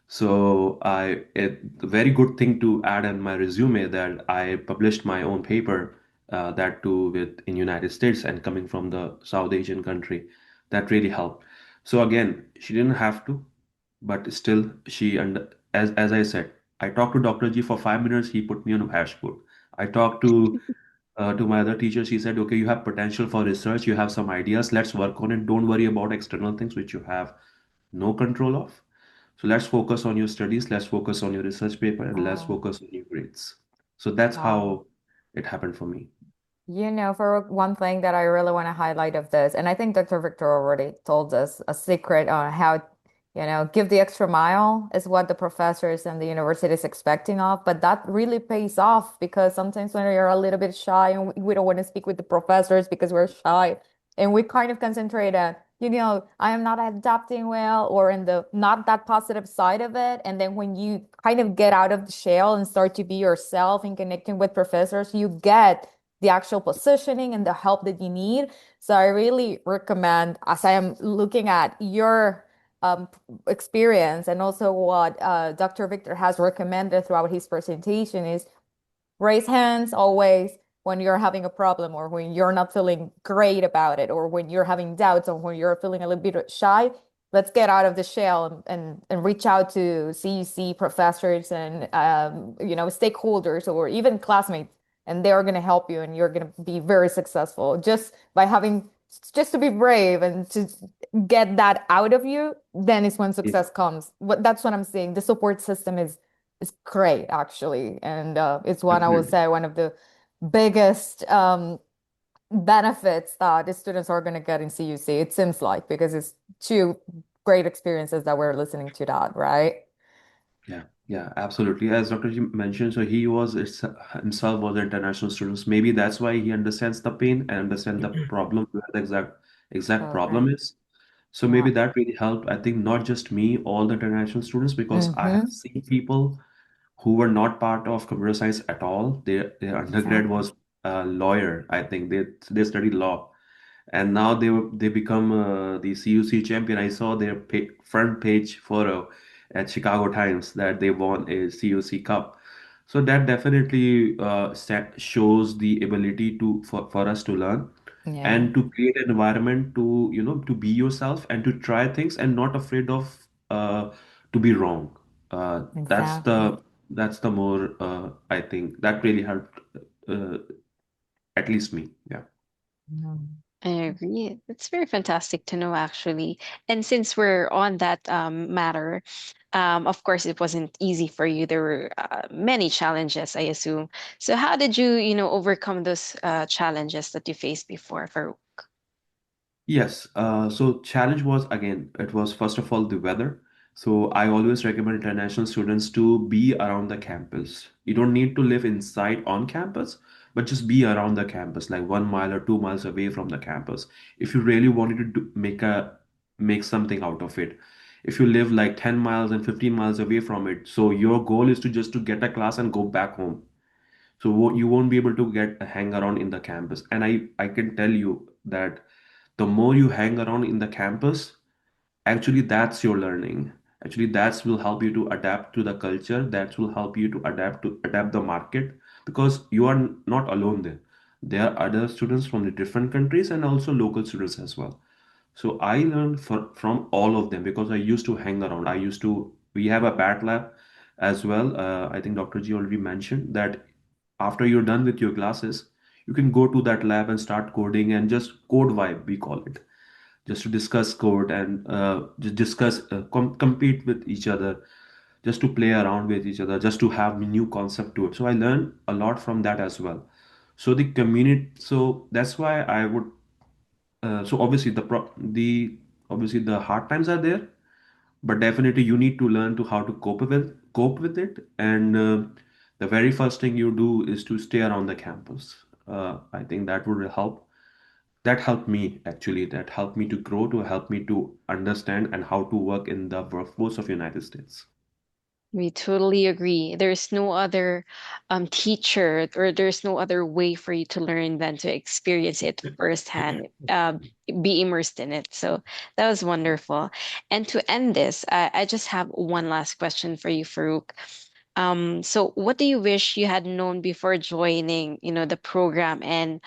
So the very good thing to add in my resume that I published my own paper, that too with in United States and coming from the South Asian country, that really helped. So again, she didn't have to, but still as I said, I talked to Dr. G for 5 minutes. He put me on a hashboard. I talked to my other teacher. She said, "Okay, you have potential for research. You have some ideas. Let's work on it. Don't worry about external things which you have no control of. So let's focus on your studies. Let's focus on your research paper, and let's Oh, focus on your grades." So that's wow. how it happened for me. For one thing that I really want to highlight of this, and I think Dr. Victor already told us a secret on how, give the extra mile is what the professors and the university is expecting of, but that really pays off because sometimes when you're a little bit shy and we don't want to speak with the professors because we're shy and we kind of concentrate on, I am not adapting well or in the not that positive side of it. And then when you kind of get out of the shell and start to be yourself and connecting with professors, you get the actual positioning and the help that you need. So I really recommend, as I am looking at your um, experience and also what Dr. Victor has recommended throughout his presentation, is raise hands always when you're having a problem or when you're not feeling great about it or when you're having doubts or when you're feeling a little bit shy. Let's get out of the shell and reach out to CUC professors and stakeholders or even classmates, and they're going to help you and you're going to be very successful just by having just to be brave and to get that out of you. Then is when Yeah. success comes. That's what I'm saying. The support system is great actually, and it's one I would Definitely. say one of the biggest benefits that the students are going to get in CUC. It seems like because it's two great experiences that we're listening to that, right? Yeah, yeah, absolutely. As Dr. G mentioned, so himself was an international student. Maybe that's why he understands the pain and understands the problem, where the exact problem Correct. is. So Yeah. maybe that really helped. I think not just me, all the international students, because I have Mm-hmm. seen people who were not part of computer science at all. Their undergrad Exactly. was a lawyer. I think they studied law, and now they become the CUC champion. I saw their front page photo at Chicago Times that they won a CUC Cup. So that definitely shows the ability for us to learn Yeah, and to create an environment to to be yourself and to try things and not afraid of to be wrong. That's exactly. the more I think that really helped uh, at least me. Yeah. Mm. I agree. It's very fantastic to know, actually. And since we're on that matter, of course, it wasn't easy for you. There were many challenges, I assume. So, how did you, overcome those challenges that you faced before? For Yes, so challenge was again, it was first of all the weather. So I always recommend international students to be around the campus. You don't need to live inside on campus, but just be around the campus, like 1 mile or 2 miles away from the campus. If you really wanted to make something out of it. If you live like 10 miles and 15 miles away from it, so your goal is to just to get a class and go back home. So you won't be able to get a hang around in the campus. And I can tell you that the more you hang around in the campus, actually that's your learning. Actually that will help you to adapt to the culture, that will help you to adapt the market, because you are not alone there. There are other students from the different countries and also local students as well. So I learned from all of them because I used to hang around. We have a bat lab as well. I think Dr. G already mentioned that after you're done with your classes, you can go to that lab and start coding and just code vibe, we call it, just to discuss code and just discuss, compete with each other, just to play around with each other, just to have new concept to it. So I learned a lot from that as well. So the community, so that's why I would, so obviously the obviously the hard times are there, but definitely you need to learn to how to cope with it. And the very first thing you do is to stay around the campus. I think that would help. That helped me actually. That helped me to grow, to help me to understand and how to work in the workforce of United States. We totally agree. There's no other teacher, or there's no other way for you to learn than to experience it firsthand, be immersed in it. So that was wonderful. And to end this, I just have one last question for you, Farouk. So what do you wish you had known before joining, the program? And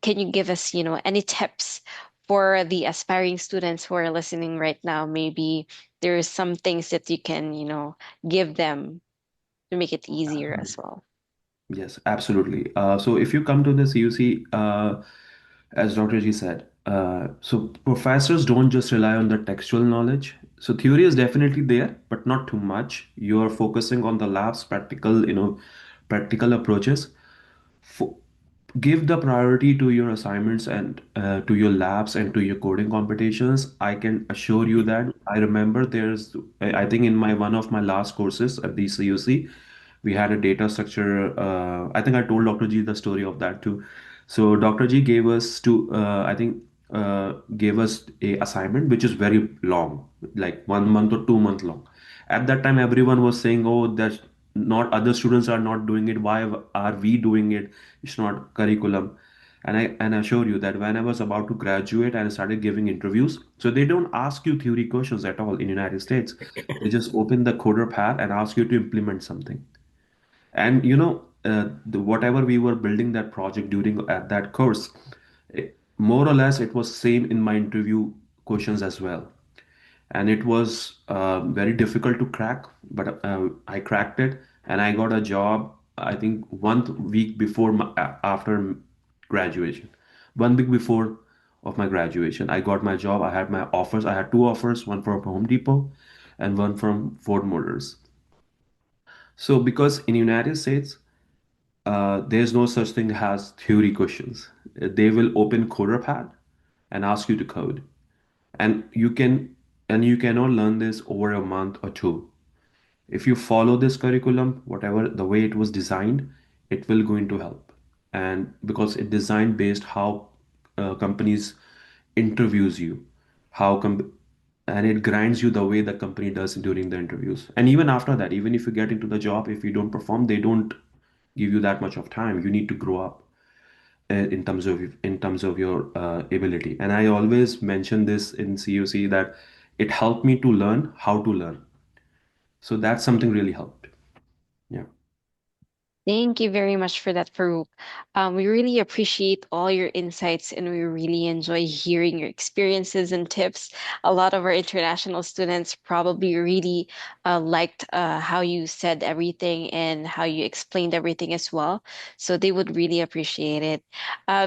can you give us, any tips for the aspiring students who are listening right now? Maybe there's some things that you can, give them to make it easier as well. Yes, absolutely. So if you come to the CUC, as Dr. G said, so professors don't just rely on the textual knowledge. So theory is definitely there, but not too much. You are focusing on the labs, practical approaches. Fo Give the priority to your assignments and to your labs and to your coding competitions. I can assure you that I remember I think in my one of my last courses at the CUC, we had a data structure. I think I told Dr. G the story of that too. So Dr. G gave us I think, gave us a assignment which is very long, like 1 month or 2 month long. At that time, everyone was saying, "Oh, that not other students are not doing it. Why are we doing it? It's not curriculum." And I assure you that when I was about to graduate and I started giving interviews, so they don't ask you theory questions at all in United States. They just open the coder path and ask you to implement something. And whatever we were building that project during at that course, more or less it was same in my interview questions as well. And it was very difficult to crack, but I cracked it, and I got a job. I think 1 week before after graduation, 1 week before of my graduation, I got my job. I had my offers. I had two offers, one from Home Depot, and one from Ford Motors. So because in United States, there's no such thing as theory questions. They will open CoderPad and ask you to code, and you cannot learn this over a month or two. If you follow this curriculum, whatever the way it was designed, it will going to help. And because it designed based how companies interviews you, how com and it grinds you the way the company does during the interviews. And even after that, even if you get into the job, if you don't perform, they don't give you that much of time. You need to grow up in terms of your ability. And I always mention this in CUC that it helped me to learn how to learn. So that's something really helped. Yeah. Thank you very much for that, Farouk. We really appreciate all your insights, and we really enjoy hearing your experiences and tips. A lot of our international students probably really liked how you said everything and how you explained everything as well. So they would really appreciate it.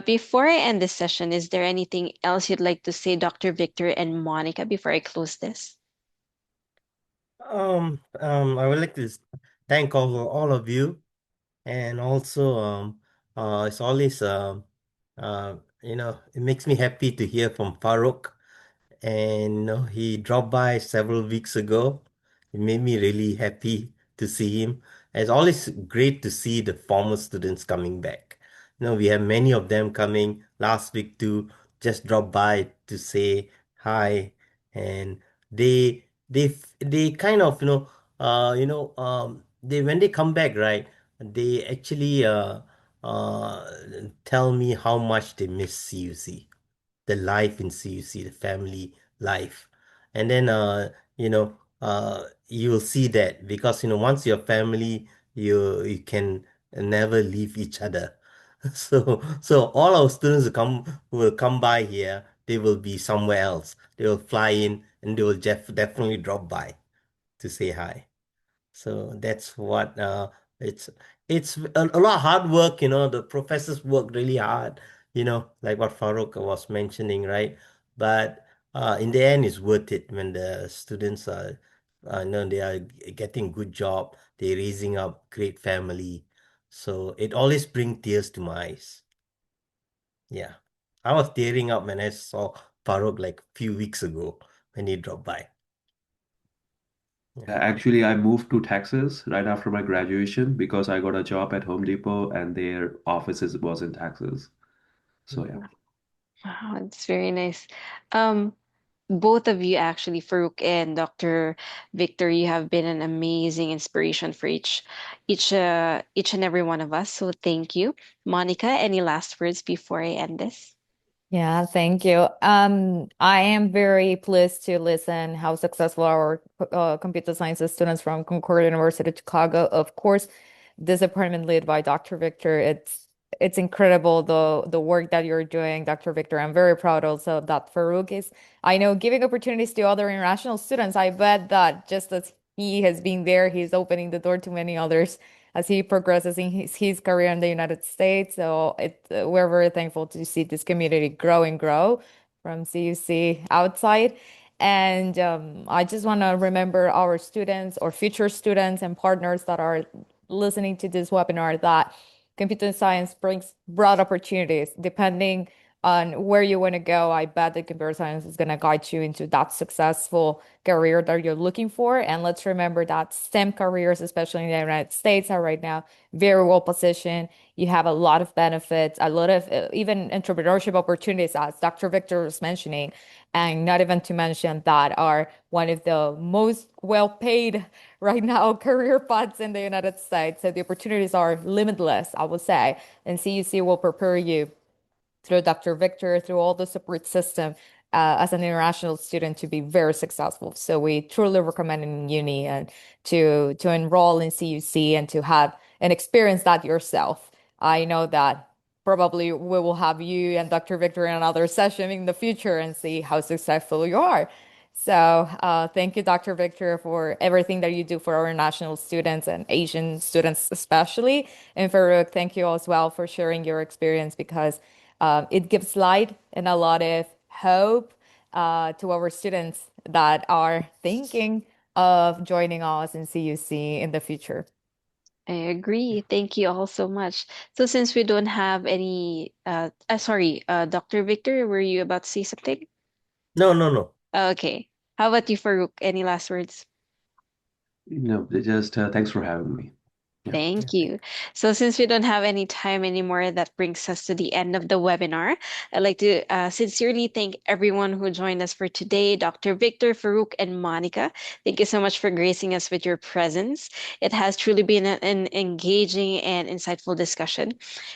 Before I end this session, is there anything else you'd like to say, Dr. Victor and Monica, before I close this? I would like to thank all of you. And also, it's always, it makes me happy to hear from Farouk. And he dropped by several weeks ago. It made me really happy to see him. It's always great to see the former students coming back. We have many of them coming last week to just drop by to say hi, and they kind of they when they come back, right? They actually uh tell me how much they miss CUC, the life in CUC, the family life. And then you'll see that because once you're family, you can never leave each other. So all our students who will come by here, they will be somewhere else. They will fly in and they will definitely drop by to say hi. So that's what it's it's a lot of hard work, the professors work really hard, like what Farouk was mentioning, right? But in the end it's worth it when the students No, they are getting good job. They're raising up great family. So it always brings tears to my eyes. Yeah. I was tearing up when I saw Farooq like a few weeks ago when he dropped by. Yeah. Actually, I moved to Texas right after my graduation because I got a job at Home Depot and their offices was in Texas. So yeah. Wow, it's very nice. Um, Both of you actually, Farouk and Dr. Victor, you have been an amazing inspiration for each and every one of us. So thank you. Monica, any last words before I end this? Yeah, thank you. I am very pleased to listen how successful our computer sciences students from Concordia University, Chicago. Of course, this department led by Dr. Victor. It's incredible the work that you're doing, Dr. Victor. I'm very proud also that Farouk is, I know, giving opportunities to other international students. I bet that just as he has been there, he's opening the door to many others as he progresses in his career in the United States. So we're very thankful to see this community grow and grow from CUC outside. And I just want to remember our students or future students and partners that are listening to this webinar that computer science brings broad opportunities depending on where you want to go. I bet that computer science is going to guide you into that successful career that you're looking for. And let's remember that STEM careers, especially in the United States, are right now very well positioned. You have a lot of benefits, a lot of even entrepreneurship opportunities, as Dr. Victor was mentioning, and not even to mention that are one of the most well paid right now career paths in the United States. So the opportunities are limitless, I would say. And CUC will prepare you through Dr. Victor, through all the support system as an international student to be very successful. So we truly recommend in uni and to enroll in CUC and to have and experience that yourself. I know that probably we will have you and Dr. Victor in another session in the future and see how successful you are. So thank you, Dr. Victor, for everything that you do for our national students and Asian students especially. And Farouk, thank you as well for sharing your experience because it gives light and a lot of hope to our students that are thinking of joining us in CUC in the future. I agree. Thank you all so much. So since we don't have any, sorry, Dr. Victor, were you about to say something? No, no, no. Okay. How about you, Farouk? Any last words? No, just thanks for having me. Yeah. Yeah. Thank you. So, since we don't have any time anymore, that brings us to the end of the webinar. I'd like to sincerely thank everyone who joined us for today, Dr. Victor, Farouk, and Monica. Thank you so much for gracing us with your presence. It has truly been an engaging and insightful discussion.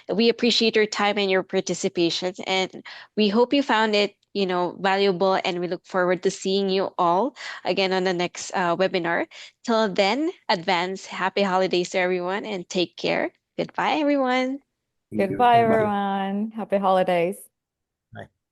We appreciate your time and your participation, and we hope you found it, valuable. And we look forward to seeing you all again on the next webinar. Till then, advance happy holidays to everyone and take care. Goodbye, everyone. Thank you. Goodbye, Bye. everyone. Happy holidays.